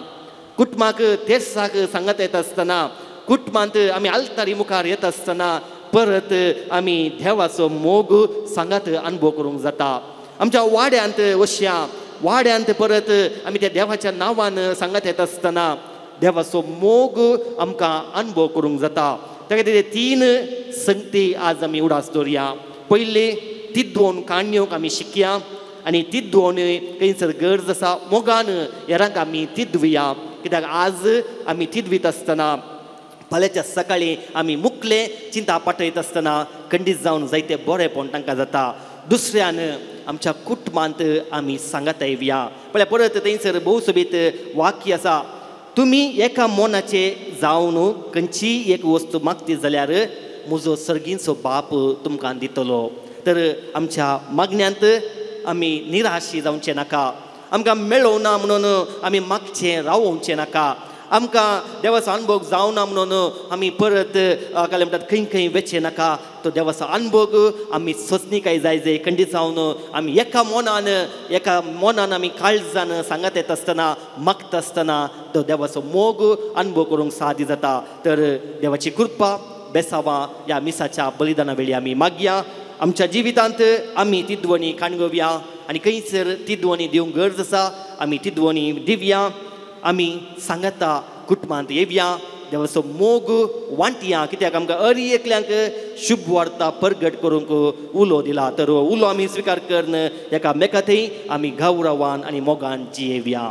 कुटुंबाक तेर्साक सांगाता येता आसतना कुटुंबांत आमी आल्तारी मुखार येता आसतना परत आमी देवाचो मोग सांगात अनुभव करूंक जाता. आमच्या वाड्यांत वश्या वाड्यांत परत आमी त्या देवाच्या नांवान सांगात येता आसतना देवाचो मोग आमकां अनुभव करूंक जाता. ताका ते तीन संगती आज आमी उडास दवरया. पयली तिदवण काणयोक आमी शिकया आनी तिदवण खंयसर गरज आसा मोगान हेरांक आमी तिदवया. कित्याक आज आमी तिदवीत आसतना फाल्यांच्या सकाळीं आमी मुखले चिंता पाठयत आसतना खंडीत जावन जायते बरेपण तांकां जाता. दुसऱ्यान आमच्या कुटुंबांत आमी सांगाता येवया. पळय परत थंयसर भोवसोबीत वाक्य आसा तुमी एका मोनाचे जावन खंयचीय एक वस्तू मागती जाल्यार म्हजो सर्गीचो बाप तुमकां दितलो. तर आमच्या मागण्यांत आमी निराशी जावचें नाका. आमकां मेळोवं ना म्हणून आमी मागचें रावोवचें नाका. आमकां देवाचो अनुभव जावना म्हणून आमी परत काय म्हणटात खंय खंय वेचें नाका. तो देवाचो अनुभव आमी सोंसणीकाय जाय खंडीत जावन आमी एका मोनान आमी काळजान सांगात येता आसतना मागता आसतना तो देवाचो मोग अनुभव करूंक सादी जाता. तर देवाची कृपा बेसावां ह्या मिसाच्या बलिदाना वेळी आमी मागया. आमच्या जिवितांत आमी तिदवणी काणगोवया आनी खंयसर तिदवणी दिवंक गरज आसा आमी तिदवणी दिवया. आमी सांगाता कुटुंबांत येवया देवाचो मोग वांटया. कित्याक आमकां हर एकल्यांक शुभ वार्ता परगट करूंक उलो दिला. तर उलो आमी स्विकार करन एका मेकाथंय आमी गौरवान आनी मोगान जियेवया.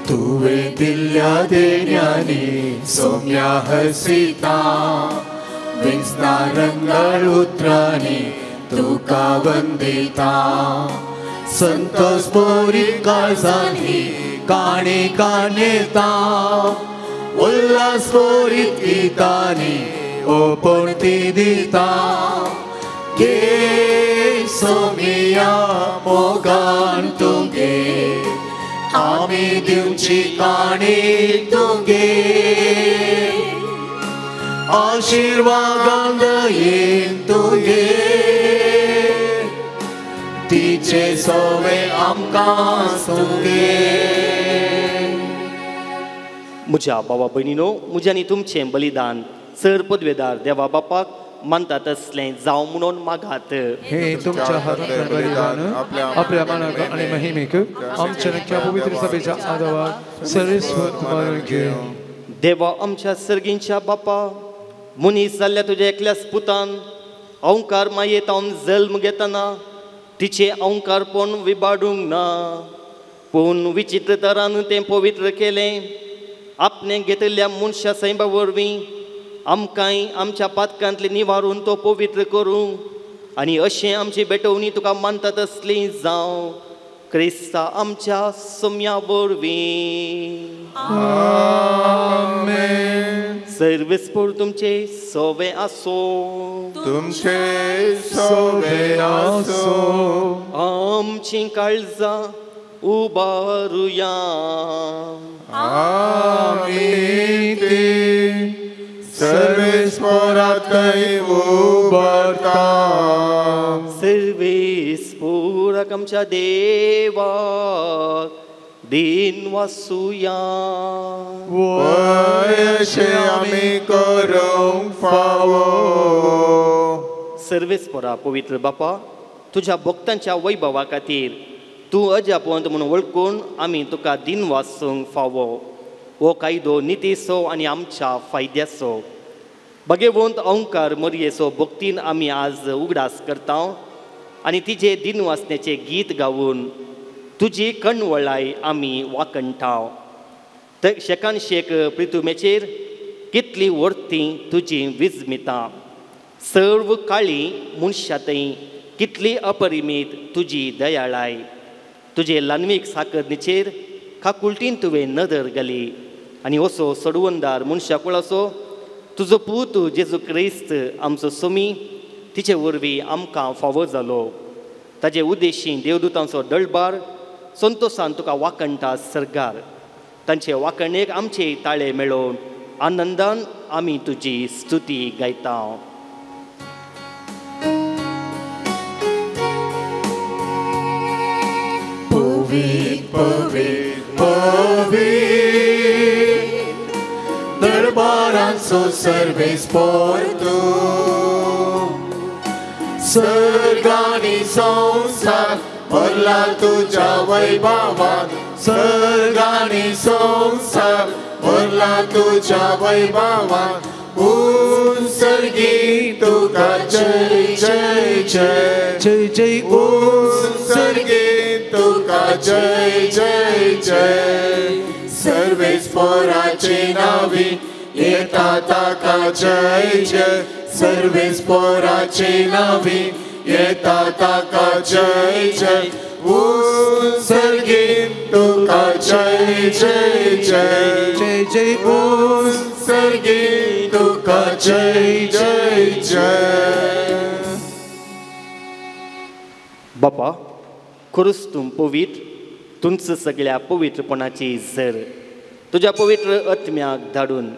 तुवें दिल्ल्या देण्यानी सोम्या हसिता विस्तारंगळ उतरांनी तुका वंदिता संतोष बोरी काळजांनी काणे काणयता उल्हास बोरीत गीतांनी ओपणती दिता गे सोमिया मोगान तुगे आमी दिवची काणी तुगे आशीर्वाद येन तुगे तिचे सोवे आमकां तुगे म्हज्या भावा भयणीनो म्हजें आनी तुमचें बलिदान सर पदवेदार देवा बापाक मानता तसलें जावं म्हणून मागात हे तुमच्या हातांतलें बलिदान आपल्या मानाक आनी महिमेक आमच्या नक्क्या पवित्र सभेच्या आदारात सर्वेस्वर मानून घेवं देवा आमच्या सर्गींच्या बापा मनीस जाल्ल्या तुज्या एकल्याच पुतान अवंकार मायेंतावन जल्म घेतना तिचे अवंकारपण विबाडूंक ना पूण विचित्र तरान तें पवित्र केलें आपणें घेतिल्ल्या मनशा सैमा वरवीं आमकांय आमच्या पातकांतलें निवारून तो पवित्र करूं आनी अशें आमची बेटवणी तुका मानता तसली जावं क्रिस्ता आमच्या सम्या वरवीं आमेन सर्वेस्पर तुमचे सोवे आसो तुमचे सोवे आसो आमची काळजां उबारुया आमी ते सर्वेस्परांतय उबारता सर्वेस्पराक आमच्या देवाक दिन वासुया अशें आमी करूंक फावो सर्वेस्परा पवित्र बापा तुज्या भक्तांच्या वैभवा खातीर तूं अजापवंत म्हणून वळखून आमी तुका दिन वासूंक फावो हो कायदो नितीसो आनी आमच्या फायद्याचो भगवंत अवंकार मरयेचो भक्तीन आमी आज उगडास करता आनी तिचे दिन वासण्याचें गीत गावून तुजी कणवळाय आमी वाकणटाव शेकान शेक प्रितुमेचेर कितली वर्तीं तुजी विजमितां सर्व काळी मनशातय कितली अपरिमीत तुजी दयाळाय तुजे लानवीक साकरणेचेर खाकुलटीन तुवें नदर घाली आनी असो सडवंदार मनशा कुळाचो तुजो पूत जेजू क्रिस्त आमचो समी तिचे वरवीं आमकां फावो जालो ताजे उद्देशी देवदूतांचो दळबार संतोशान तुका वाकणटा सरकार तांचे वाकणेक आमचे ताळे मेळोवन आनंदान आमी तुजी स्तुती गायता दरबारांचो सर्वेस्पर तूं सर्गानी संसार भरला तुज्या वैभवान सर्गानी संसार भरला तुज्या वैभवान सर्गी तुका जय जय जय जय जय सर्गी तुका जय जय जय सर्वेस्पराचे नावी येता ताका जय जय सर्वेस्पराचे नावी येता ताका जय जय सर्गी तुका जय जय जय जय जय सर्गी तुका जय जय जय बापा खरूच तूं पवित्र तुमचं सगळ्या पवित्रपणाची झर तुझ्या पवित्र आत्म्याक धाडून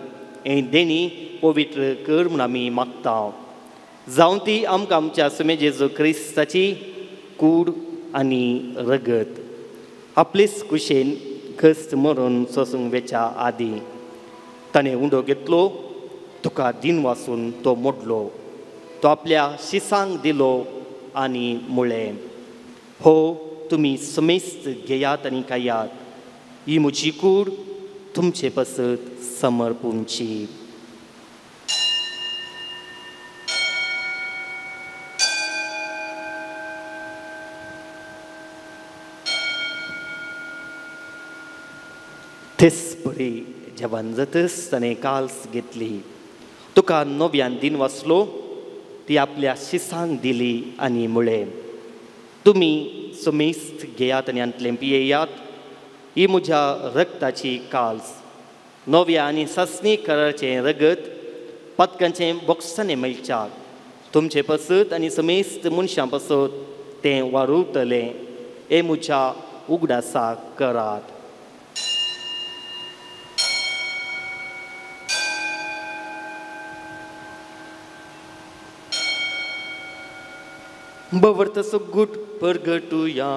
हें देणी पवित्र कर म्हूण आमी मागता जावं ती आमकां आमच्या सुमे जेजू क्रिस्ताची कूड आनी रगत आपलेच कुशेन घस्त मरून सोसूंक वेच्या आदीं ताणें उंडो घेतलो तुका दिन वाचून तो मोडलो तो आपल्या शिसांक दिलो आनी म्हळें हो तुमी समेस्त घेयात आनी खायात ही म्हजी कूड तुमचे पसत समर्पूंची तेच बरी जेवण जातच ताणें काल्स घेतली तुका नव्यान दिन वाचलो ती आपल्या शिसांक दिली आनी म्हळें तुमी समेस्त घेयात आनी अंतलें पियेयात ही म्हज्या रक्ताची काल्स नव्या आनी ससणी करारचें रगत पदकांचें बॉक्सांनी मेळच्याक तुमचे पसत आनी समेस्त मनशां पसत तें वारुतलें हे म्हज्या उगडासाक करात. Bawarta gut pergetuya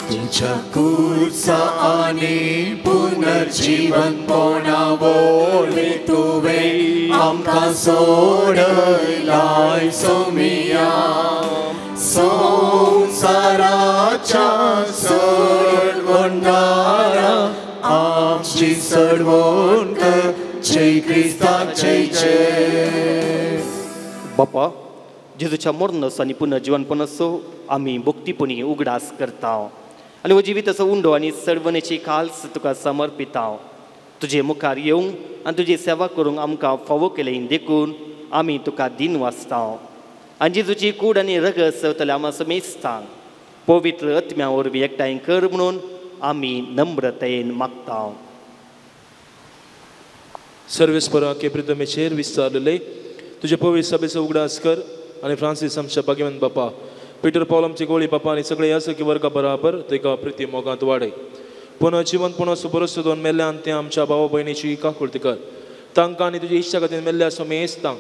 तुझ्या कुर्साने पुनर्जीवन पोणावले तुवे आमकां सोडलाय सोमिया संसाराच्या सडवंडारा आमची सडवण कर जय क्रिस्ताचे जय. बापा जेजूच्या मरणस आनी पुनर्जीवनपणाचो आमी भक्तीपणी उगडास करता आनी हो जिविताचो उंडो आनी सडवणेची काल्स तुका समर्पिता. तुजे मुखार येवंक आनी तुजी सेवा करूंक आमकां फावो केले देखून आमी तुका दिन वाचता आनी जेजूची कूड आनी रगत सवतले आमा समेस्तांक पवित्र आत्म्या वरवीं एकठांय कर म्हणून आमी नम्रतेन मागता. सर्वेस्परा केप्रितमेचेर विस्तारलेले तुझे पवित्र सभेचो उगडास कर आनी फ्रांसीस आमच्या भाग्यवान बापा पिटर पॉल आमची गोळी बापा आनी सगळे यासकी वर्गा बराबर तेका प्रिती मोगांत वाडय. पुनः जिवनपणाचो बरोसो दोन मेल्ल्यान ते आमच्या भावा भयणीची काकुळती कर तांकां आनी तुजे इश्टा खातीर मेल्ल्या समेस्तांक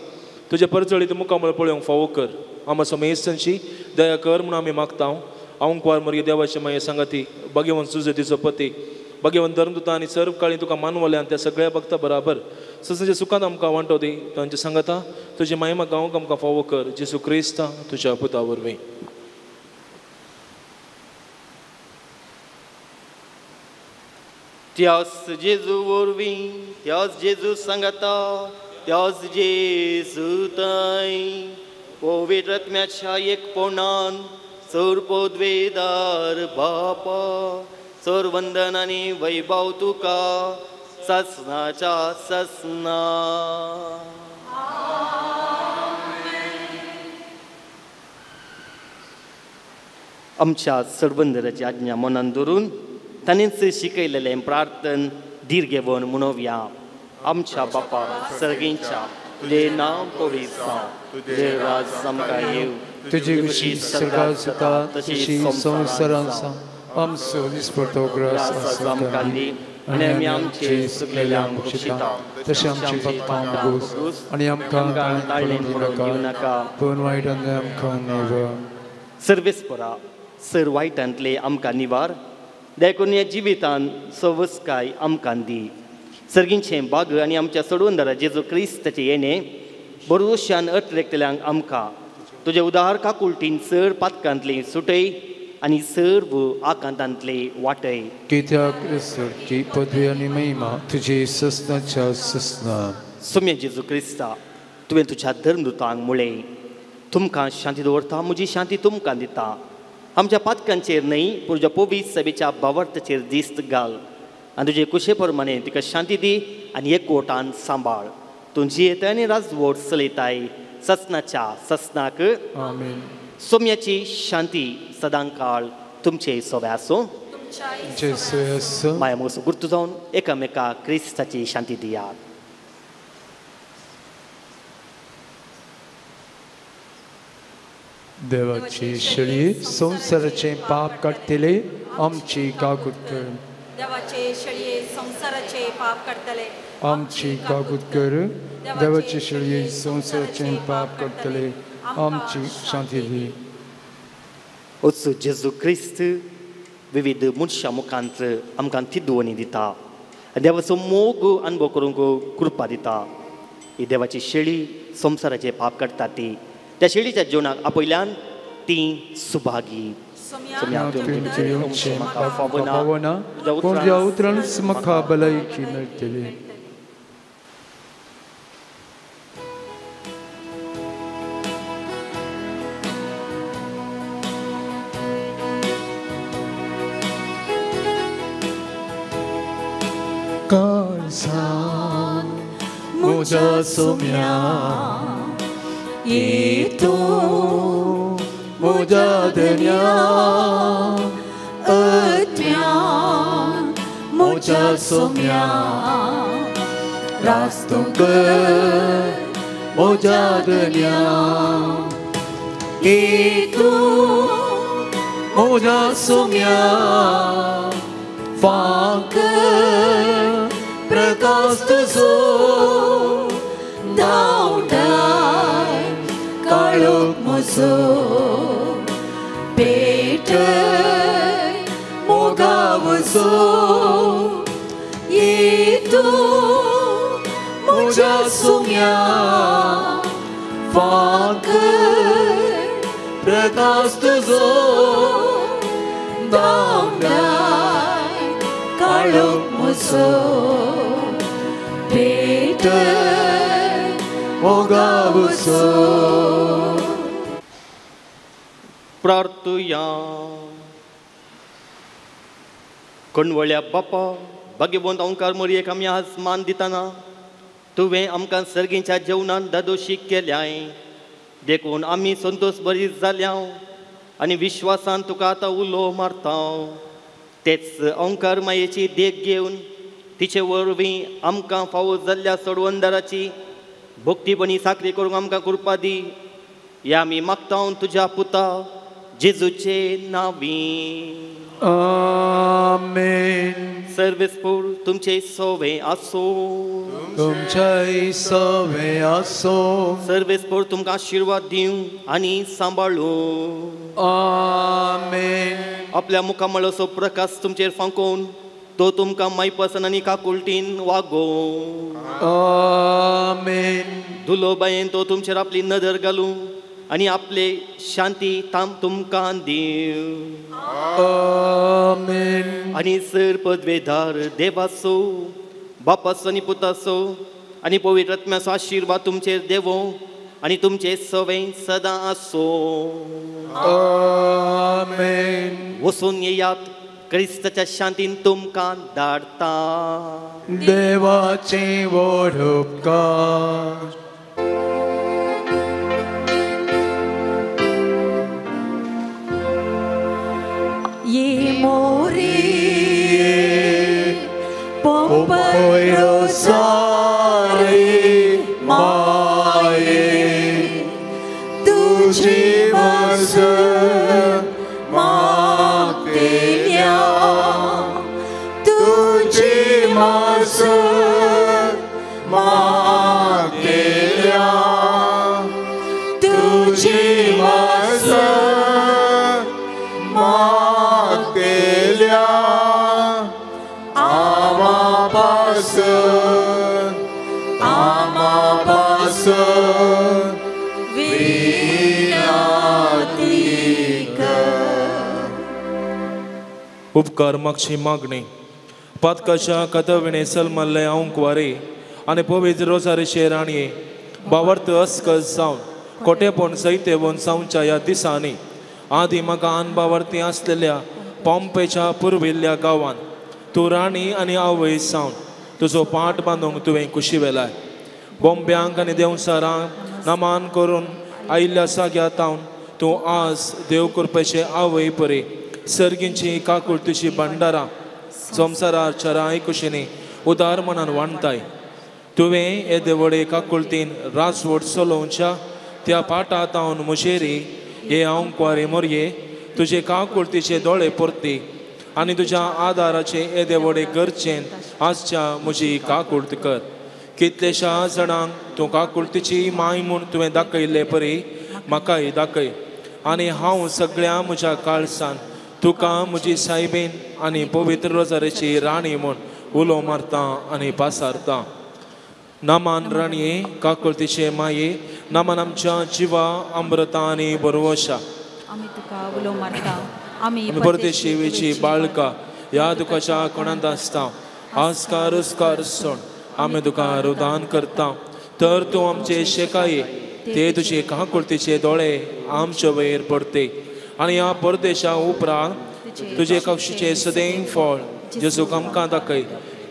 तुजे परचळीत मुखामळ पळोवंक फावो कर आमा समेस्तांची दया कर म्हणून आमी मागता. औंकवार मर्गे देवाचे माये सांगाती भाग्यवान सुजतीचो पती भाग्यवान धर्मदूता आनी सर्व काळी तुका मानवल्यान त्या सगळ्या भक्ता बराबर ससाच्या सुखांत आमकां वांटो दी तांचे सांगाता तुजे महिमा गावंक आमकां फावो कर जेसू क्रिस्ता तुज्या पुता वरवीं. त्यास जेजू वरवीं त्यास जेजू सांगाता त्यास जेजू ताई पवित्र आत्म्याच्या एकपणान सर्वोद्वेदार बापा सर्वंदन आनी वैभव तुका ससनाच्या ससना. आमच्या सर्वंदराची आज्ञा मनान धरून ताणेंच शिकयलेलें प्रार्थन धीर घेवन म्हणोवया. आमच्या बापा सर्गींच्या तुजें नांव पवित्र जावं तुजें राज आमकां येवं तुझी कशी सरकार जाता तशी संवसारांत जावं आमचो दिसपडटो ग्रास आमकां दी आनी आमी आमचे चुकलेल्यांक बक्षिता तशें आमची पापां मागूस आनी आमकां ताळ्ळें पडूंक नाका पूण वायटांतले आमकां निवार. सर्वेस्परा सर वायटांतले आमकां निवार देखून ह्या जिवितान सवस्काय आमकां दी. सर्गींचें भाग आनी आमच्या सोडवंदरा जेजू क्रिस्ताचें येणें भरवशान अटलेकतल्यांक आमकां तुजे उदार काकुळटीन सर पातकांतली सुटय आनी सर्व आकांतांतले वाटय. कित्याक क्रिस्ताची पदवी आनी महिमा तुजी ससनाच्या ससना. सोम्य जेजू क्रिस्ता तुवें तुज्या धर्मदुतांक म्हळें तुमकां शांती दवरता म्हजी शांती तुमकां दिता. आमच्या पातकांचेर न्हय पूण तुज्या पवित्र सभेच्या भावार्थाचेर दिस्त घाल आनी तुजे कुशे प्रमाणे तिका शांती दी आनी एकवटान सांबाळ. तूं जियेताय आनी राजवट चलयताय ससनाच्या ससनाक आमीन. सोम्याची शांती सदांकाळ तुमचे सोबे आसूं. माया मोग गुर्तू जावन एकामेकाक क्रिस्ताची शांती दियात. देवाची शळी संसाराचें पाप काडटले आमची काकूट कर. देवाचे शळये संसाराचे पाप काडटले आमची काकूट कर. देवाची शळये संसाराचें पाप काडटले आमची शांती दी. वचू जेजू क्रिस्त विविध मनशां मुखांत आमकां तिदवणी दिता देवाचो मोग अनुभव करूंक कृपा दिता. ही देवाची शेळी संसाराचे पाप काडटा ती त्या शेळीच्या जिवनाक आपयल्यान ती सुभागी. कोणत्या उतरांच म्हाका भलायकी मेळटली. म्हज्या सोम्या ये तू म्हज्या धन्या आत्म्या म्हज्या सोम्या रास्तो कर म्हज्या धन्या ये तू म्हज्या सोम्या फांक प्रकाश तुजो धांवडाय काळोख म्हजो पेटय मोगावजो ये तू म्हज्या सोम्या फांक प्रकाश तुजो धांवडाय काळोख म्हजो पेटय मोगावजो. प्रार्थुया. कणवळ्या बापा भाग्यवंत ओंकार मोरयेक आमी आज मान दितना तुवें आमकां सर्गीच्या जेवणान दादोशी केल्याय देखून आमी संतोश बरी जाल्या आनी विश्वासान तुका आतां उलो मारता. तेच ओंकार मायेची देख घेवन तिचे वरवीं आमकां फावो जाल्ल्या सोडवंदाराची भक्तीपणी साखरी करूंक आमकां कृपा दी. या आमी मागता तुज्या पुता जेजूचे नांवी. आमेन. सर्वेस्पूर तुमचे सोवे आसो. तुमचे सोवे आसो. सर्वेस्पूर तुमकां आशिर्वाद दिवं आनी सांबाळूं. आमेन. आपल्या मुखामळाचो प्रकाश तुमचेर फांकोवन तो तुमकां मायपासन आनी काकुळटीन वागो. आमेन. धुलो बायेन तो तुमचेर आपली नदर घालूं आनी आपले शांती तुमकां दिवं. आमेन. आनी सर पदवेदार देवाचो बापाचो आनी पुताचो आनी पवित्र आत्म्याचो आशिर्वाद तुमचेर देवो आनी तुमचे सवय सदां आसो. आमेन. वचून येयात. क्रिस्ताच्या शांतीन तुमकां धाडटा. देवाचे व्हड उपकार. ये मोरे पोपैरो सारे माये तुझी वास मागतेल्या तुझी वास मागतेल्या तुझी वास मागतेल्या आमापासून विनंती कर. उपकार मागची मागणी पातकाच्या कथविणे सलमल्ले औंकवारे आनी पवित्र रोजारीचे राणये बावर्त अस्कस जावन खोटेपण सैतेवून जावच्या ह्या दिसांनी आदी म्हाका अनबावर्ती आसलेल्या पॉम्पेच्या पुर्विल्ल्या गांवांत तूं राणी आनी आवय जावन तुजो पाट बांदूंक तुवें कुशी वेलाय. बॉम्ब्यांक आनी देवसारांक नमान करून आयिल्ल्या जाग्यार तावन तूं आज देव कृपेचे आवय परी सर्गींची काकुळतीची भंडारां संवसारार चराय कुशीनी उदार मनान वाणताय. तुवें हे देवळे काकुळतीन राजवट चलोवच्या त्या पाटा तावन मुशेरी हे औंकवारे मोरये तुजे काकुळतीचे दोळे परती आनी तुज्या आदाराचे हे देवळे गरजेन आजच्या म्हजी काकुळट कर. कितलेशा जाणांक तूं काकुळतीची माय म्हूण तुवें दाखयल्ले परी म्हाकाय दाखय आनी हांव सगळ्या म्हज्या काळसान तुका म्हजी सायबीन आनी पवित्र रोजारेची राणी म्हूण उलो मारता आनी पासारता. नामान राणये काकुळतीचे माये नामान आमच्या जिवा अमृता आनी बरवशा. आमी तुका उलो मारता. आमी परदेशी वेची बाळका ह्या दुखाच्या कोणांत आसता आस्कार उस्कार सोड आमी तुका रुदान करता. तर तूं आमचे शेकाये ते तुजे काकुळतीचे दोळे आमचे वयर पडते आनी ह्या परदेशा उपरांत तुजे कक्षेचे सदैव फळ जेजूक आमकां दाखय.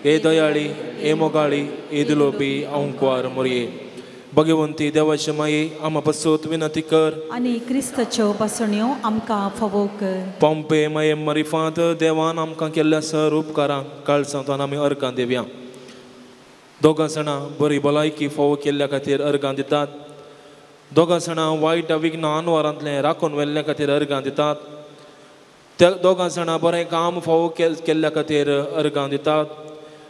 हे दयाळी हे मोगाळी हे दिलोबी आऊंकवार मोरये भगवंती देवाचे माये आम्हा पासत विनंती कर आनी क्रिस्ताच्यो बसण्यो आमकां फावो कर. पंपे माये मरिफांत देवान आमकां केल्ल्या सर उपकारांक काळजांतल्यान आमी अर्गां दिवया. दोगां जाणां बरी भलायकी फावो केल्ल्या खातीर अर्गां दितात. दोगां जाणां वायट विघ्न अनवरांतलें राखून व्हेल्ल्या खातीर अर्गां दितात. त्या दोगां जाणां बरें काम फावो केल्ल्या खातीर अर्गां दितात.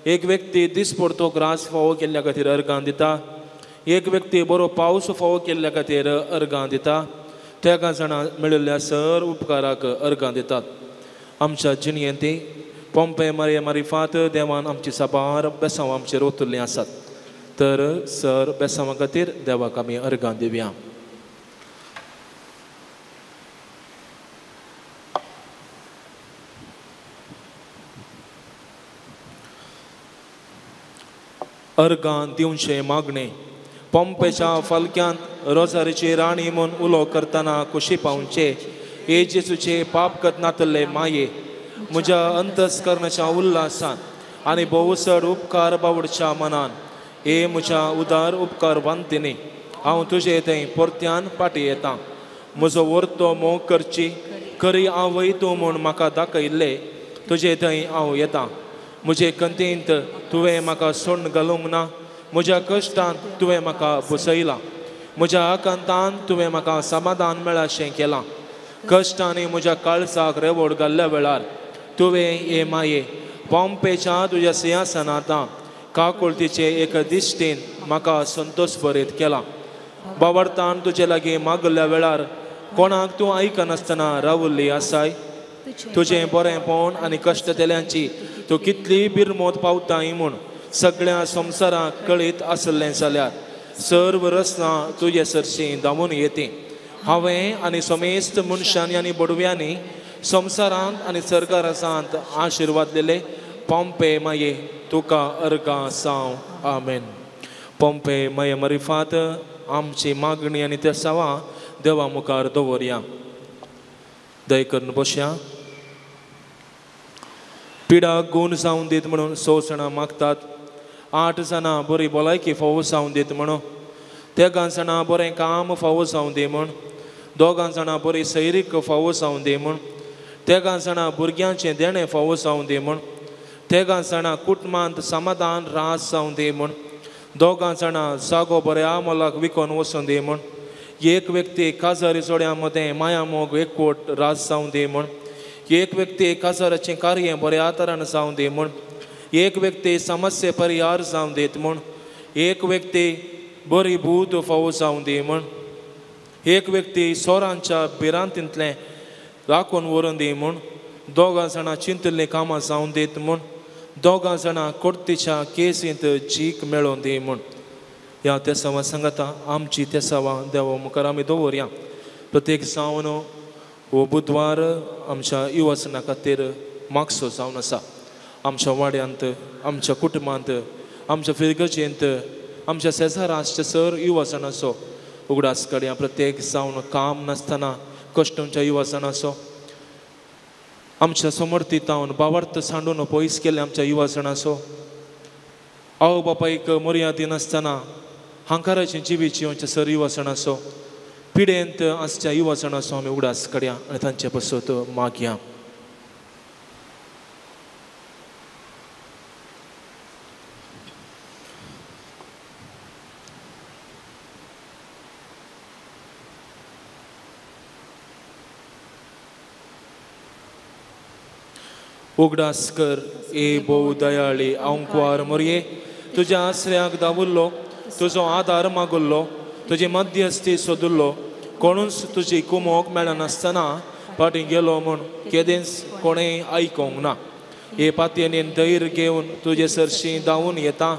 एक व्यक्ती दिसपडतो ग्रास फावो केल्ल्या खातीर अर्गां दिता. एक व्यक्ती बरो पावस फावो केल्ल्या खातीर अर्गां दिता. त्या जाणां मेळिल्ल्या सर उपकाराक अर्गां दितात. आमच्या जिणयेंती पंपे मारिफात देवान आमची साबार बेसांव आमचेर ओतुल्लीं आसात. तर सर बेसांवा खातीर देवाक आमी अर्गां दिवया. अर्गां दिवचें मागणें पंपेच्या फालक्यांत रोजारीची राणी म्हूण उलो करतना खुशी पावचे. हे जेजूचे पाप नातल्ले माये म्हज्या अंतस्करणाच्या उल्हासांत आनी भोवसड उपकार बावडच्या मनान हे म्हज्या उदार उपकार वंतिनी हांव तुजे थंय परत्यान फाटीं येतां. म्हजो वर्तो मोग करची खरी हांव वयतूं म्हूण म्हाका दाखयल्ले तुजे थंय हांव येतां. म्हजे कंतेंत तुवें म्हाका सोडून घालूंक ना. म्हज्या कश्टांत तुवें म्हाका बसयलां. म्हज्या आकांतान तुवें म्हाका समाधान मेळाशें केलां. कश्टांनी म्हज्या काळजाक रेवड घाल्ल्या वेळार तुवें हे माये पंपेच्या तुज्या सिंहासनांत काकुळतीचे एक दिश्टीन म्हाका संतोश भरीत केला. बावडतान तुजे लागीं मागल्या वेळार कोणाक तूं आयकनासतना रावल्ली आसाय. तुजें बरेंपण आनी कश्टतेल्यांची तूं कितली बिरमोद पावताय म्हूण सगळ्या संवसाराक कळीत आसलें जाल्यार सर्व रस्तां तुजे सरशीं धांवून येतीं. हांवें आनी समेस्त मनशांनी आनी बडव्यांनी संवसारांत आनी सर्गारासांत आशिर्वाद दिले. पंपे माये तुका अर्गां साव आमेन. पंपे माये मरिफात आमची मागणी आनी त्या सावा देवा मुखार दवरया. दय करून बसया. पिडाक गूण जावन दीत म्हणून 6 जाणां मागतात. 8 जाणां बरी भलायकी फावो जावन दीत म्हणून. 3 जाणां बरें काम फावो जावन दी म्हूण. 2 जाणां बरी सैरीक फावो जावन दी म्हूण. 3 जाणां भुरग्यांचें देणें फावो जावन दी म्हूण. 3 जाणां कुटुंबांत समाधान रास जावन दी म्हूण. 2 जाणां जागो बऱ्या मोलाक विकून वचून दी म्हूण. एक व्यक्ती काजारी जोड्यां मदें माया मोग एकवट रास जावन दी म्हूण. एक व्यक्ती काजाराचें कार्य बऱ्या तरान जावन दी म्हूण. एक व्यक्ती समस्ये परिहार जावन दीत म्हूण. एक व्यक्ती बरी भूत फावो जावन दी म्हूण. एक व्यक्ती सोरांच्या भिरांतींतलें राखून व्हरून दी म्हूण. 2 जाणां चिंतल्लीं कामां जावन दीत म्हूण. 2 जाणां कोर्तीच्या केसींत जीक मेळोवन दी म्हूण. ह्या तेसावां सांगता आमची तेसावां देवा मुखार आमी दवरया. प्रत्येक जावन हो बुधवार आमच्या युवसना खातीर मागसो जावन आसा. आमच्या वाड्यांत आमच्या कुटुंबांत आमच्या फिरगजेंत आमच्या शेजाराचे सर युवसनाचो उगडास काडया. प्रत्येक जावन काम नासतना कश्टांच्या युवसनाचो आमच्या समर्थीतावन बावार्थ सांडून पयस केले आमच्या युवसनाचो आवय बापायक मर्यादी नासतना हांकाराचें जिवीत जिवचे सर युवसनाचो पिडेंत आसच्या युवसनाचो आमी उगडास काडया आनी तांचे पासत मागया. उगडास कर ए भोव दयाळी आऊंकवार मोरये. तुज्या आश्रयाक धांवुल्लो तुजो आदार मागुल्लो तुजी मध्यस्थी सोदुल्लो कोणूच तुजी कुमोक मेळनासतना फाटीं गेलो म्हूण केदेंच कोणेंय आयकोंक ना. हे पातयेन धैर्य घेवन तुजे सरशीं धांवून येता.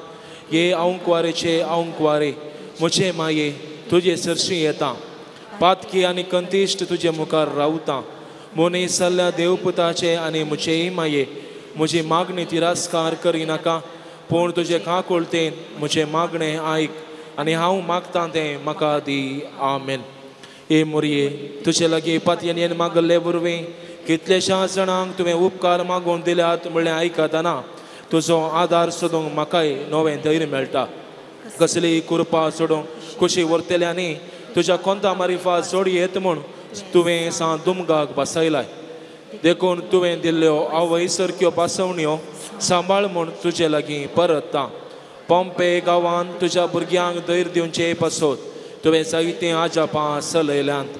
हे आऊंकवारेचे आऊंकवारे म्हजे माये तुजे सरशीं येता. पातकी आनी कंतिश्ट तुजे मुखार रावता. मोनेस जाल्ल्या देवपुताचे आनी म्हजेय माये म्हजी मागणी तिरस्कार करिनाका. पूण तुजे काकुळतेन म्हजें मागणें आयक आनी हांव मागतां तें म्हाका दी. आमेन. हे मोरये तुजे लागीं पातयेन मागले वरवीं कितलेशा जाणांक तुवें उपकार मागून दिल्यात म्हणलें आयकतना तुजो आदार सोदूंक म्हाकाय नवें धैर्य मेळटा कसली कृपा सोडूंक खुशी व्हरतल्यांनी तुज्या कोंता मारिफा जोड येत म्हूण तुवें सा दुमगाक बसयलाय देखून तुवें दिल्ल्यो आवय सारक्यो बासवण्यो सांबाळ म्हूण तुजे लागीं परता पोंपे गांवांत तुज्या भुरग्यांक धैर्य दिवचे पासत तुवें जायतीं आजापां चलयल्यांत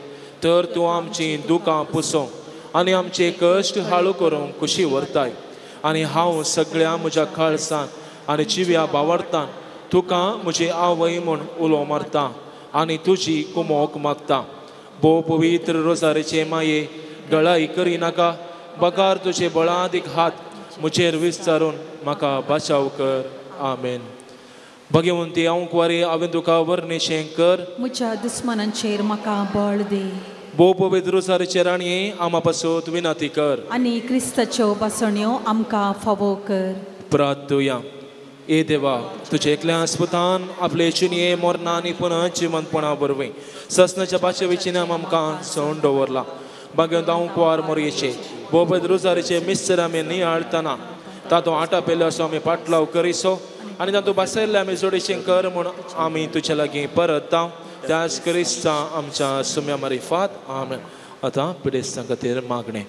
तर तूं आमचीं दुकां पुसोवंक आनी आमचे कश्ट हाळू करूंक खुशी व्हरताय आनी हांव सगळ्या म्हज्या काळजान आनी जिव्या बावरतान तुका म्हजी आवय म्हूण उलो मारता आनी तुजी कुमोक मागता भोव पवित्र रोजारेचे माये गळाई करिनाका बगार तुजे बळादीक हात म्हजेर विस्तारून म्हाका बचाव कर आमेन भगवंती हांव कुवारी हांवें तुका वर्णेशें कर म्हज्या दुस्मनांचेर म्हाका बळ दे भोव पवित्र रोजारेचे राणये आमा पासत विनंती कर आनी क्रिस्ताच्यो बासण्यो आमकां फावो कर प्रार्थुया ए देवा तुजे एकल्या स्पुतान आपले चिनये मोरना आनी पुनः जिवंतपणा बरवे ससनाच्या पाचे विचिनाम आमकां सवण दवरला भगवंत हांव कुवार मोरयेचे भोव पवित्र रोजारेचे मिस्तर आमी नियाळतना तातूंत आटा पेलो असो आमी पाटलाव करिसो आनी तातूंत बसयल्ले आमी जोडेचें कर म्हूण आमी तुजे लागीं परतां त्याच क्रिस्ता आमच्या सुम्या मारिफात आमेन आतां पिडेस्तां खातीर मागणें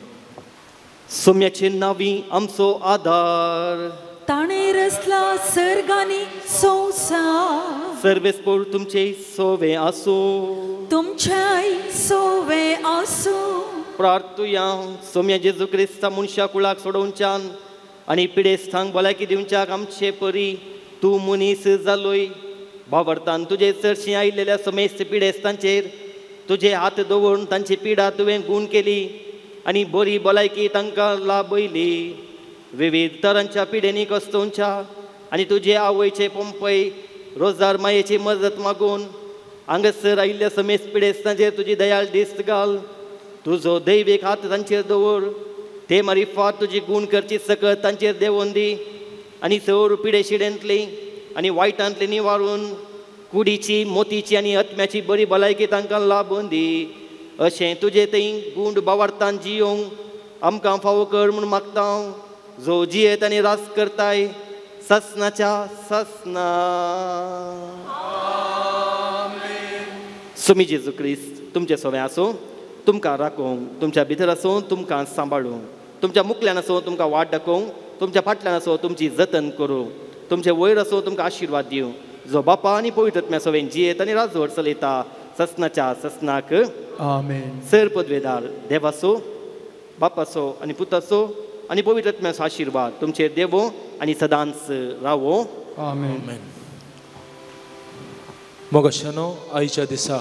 सोम्याचे नावी आमचो आदार ताणे रचला सर्गांनी संवसार सर्वेस्पोर तुमचे सोवे आसूं तुमच्याय सोवे आसूं प्रार्थुया सोम्या जेजू क्रिस्ता मनशा कुळाक सोडोवच्यान आनी पिडेस्तांक भलायकी दिवच्याक आमचे परी तूं मनीस जालोय भावार्थान तुजे चडशीं आयिल्ल्या समेस्त पिडेस्तांचेर तुजे हात दवरून तांची पिडा तुवें गूण केली आनी बरी भलायकी तांकां लाभयली विविध तरांच्या पिडेनी कस्तोवच्या आनी तुजे आवयचे पंपय रोजार मायेची मजत मागून हांगासर आयिल्ल्या समेस्त पिडेस्तांचेर तुजी दयाळ दिस्त घाल तुजो दैवीक हात तांचेर दवर ते मारिफात तुजी गूण करची सकत तांचेर देंवोवन दी आनी सर पिडे शिडेंतली आनी वायटांतली निवारून कुडीची मोतीची आनी आत्म्याची बरी भलायकी तांकां लाभून दी अशें तुजे थंय गूंड बावार्थान जियोंक आमकां फावो कर म्हूण मागता जो जियेत आनी रास करताय ससनाच्या ससना सुमी जेजू क्रिस्त तुमचे सवय आसूं तुमकां राखोवंक तुमच्या भितर आसूं तुमकां सांबाळूंक तुमच्या मुखल्यान आसूं तुमकां वाट दाखोवंक तुमच्या फाटल्यान आसूं तुमची जतन करूं तुमचे वयर आसूं तुमकां आशिर्वाद दिवं जो बापा आनी पवित्रत्म्या सवेन जियेत आनी राजवट चलयता ससनाच्या ससनाक आमेन सर पदवेदार देवाचो बापाचो आनी पुताचो आनी पवित्रत्म्याचो आशिर्वाद तुमचेर देवो आनी सदांच रावो आमेन मोगशानो आयच्या दिसा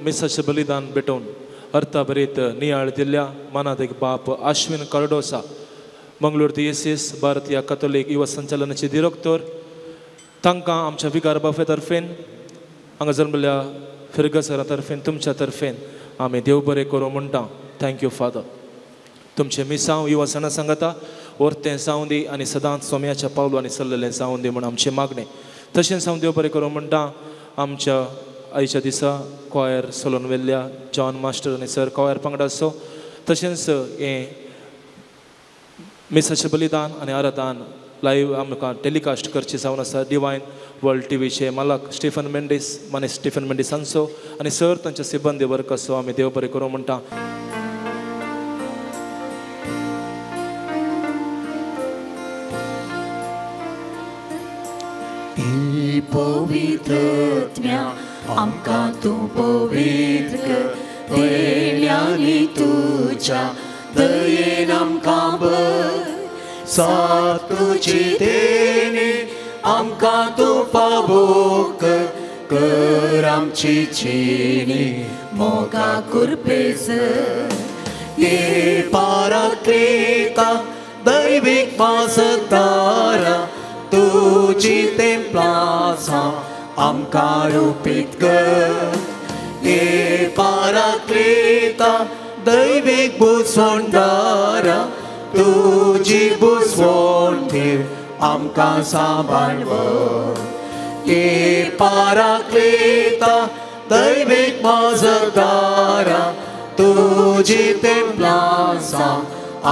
मिसाचें बलिदान भेटोवन अर्था बरेत नियाळ दिल्ल्या मनात एक बाप आश्विन कार्डोसा मंगळूर दिएसीस भारतीय कॅथोलीक युवा संचालनाचे डिरेक्टर तांकां आमच्या विकार बाफे तर्फेन हांगा जल्मल्या फिरगसरा तर्फेन तुमच्या तर्फेन आमी देव बरें करूं म्हणटा थँक्यू फादर तुमचे मिसांव युवा सणा सांगता वर्तें जावं दी आनी सदांच सोम्याच्या पावलांनी चल्लेलें जावं दी म्हूण आमचें मागणें तशेंच हांव देव बरें करूं म्हणटा आमच्या आयच्या दिसा क्वायर चलोवन व्हेल्ल्या जॉन मास्टर आनी सर क्वायर पंगड आसो तशेंच हें मिसाचें बलिदान आनी आराधन लायव्ह आमकां टेलिकास्ट करचें जावन आसा डिवायन वर्ल्ड टीव्हीचे मालक स्टीफन मेंडीस माने स्टीफन मेंडिसांचो आनी सर तांच्या सिबंदी वर्ग आसो आमी देव बरें करूं म्हणटा पवित्रत्म्या आमकां तूं पवित्र कर देण्यानी तुज्या दयेन आमकां भर सात तुजी देणी आमकां तूं फावो कर आमची चिनी मोगा कुरपेज ये पाराक्रेता दैवीक वासदारा तुजी तेंप्लासा आमकां रूपीत कर ये पाराक्रेता दैवीक बुसवणदारा तुजी बुसवण देव आमकां सांबाळवर ये पाराक्रेता दैवीक वासदारा तुजी तेंप्लासा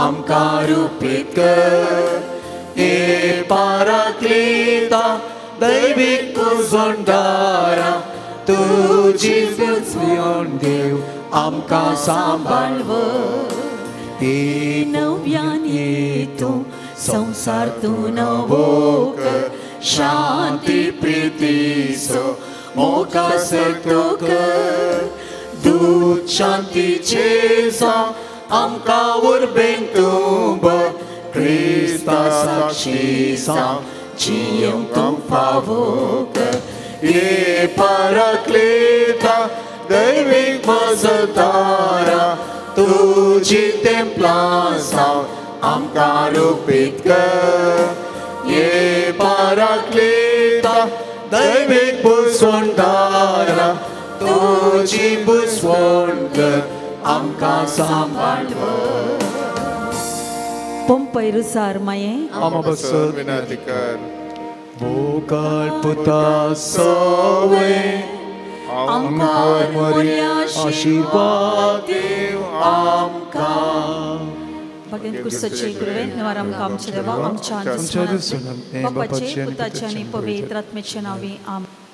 आमकां रूपीत कर हे पाराक्लिता दैवीक पुजोंडारा तुजी पुजोन देव आमकां सांबाळव हे नव्यान येतो संसार तू नवो कर शांती प्रीतीसो मोका सकतो कर दूत शांतीचे सांग आमकां उर्बेन तूं बर क्रिस्ता साक्षी सांग जियोंक तूं फावो कर हे पाराक्लिता दैवीक मजतारा तुजी तेंपलां सांग आमकां रूपीत कर हे पाराक्लिता दैवीक पुजोंडारा तुजी पुजवण कर आमकां सांबाळव पोंपैरुसार माये आमा बसर विनंती कर भोकाळ पुता सवे आमकां मरिया आशीर्वाद देव आमकां भगवान कुर्साचे कृपे निवार आमकां आमचे देवा आमच्या आमच्या दिसून बापाचे पुताचे आनी पवित्र आत्म्याचे नावे आमेन.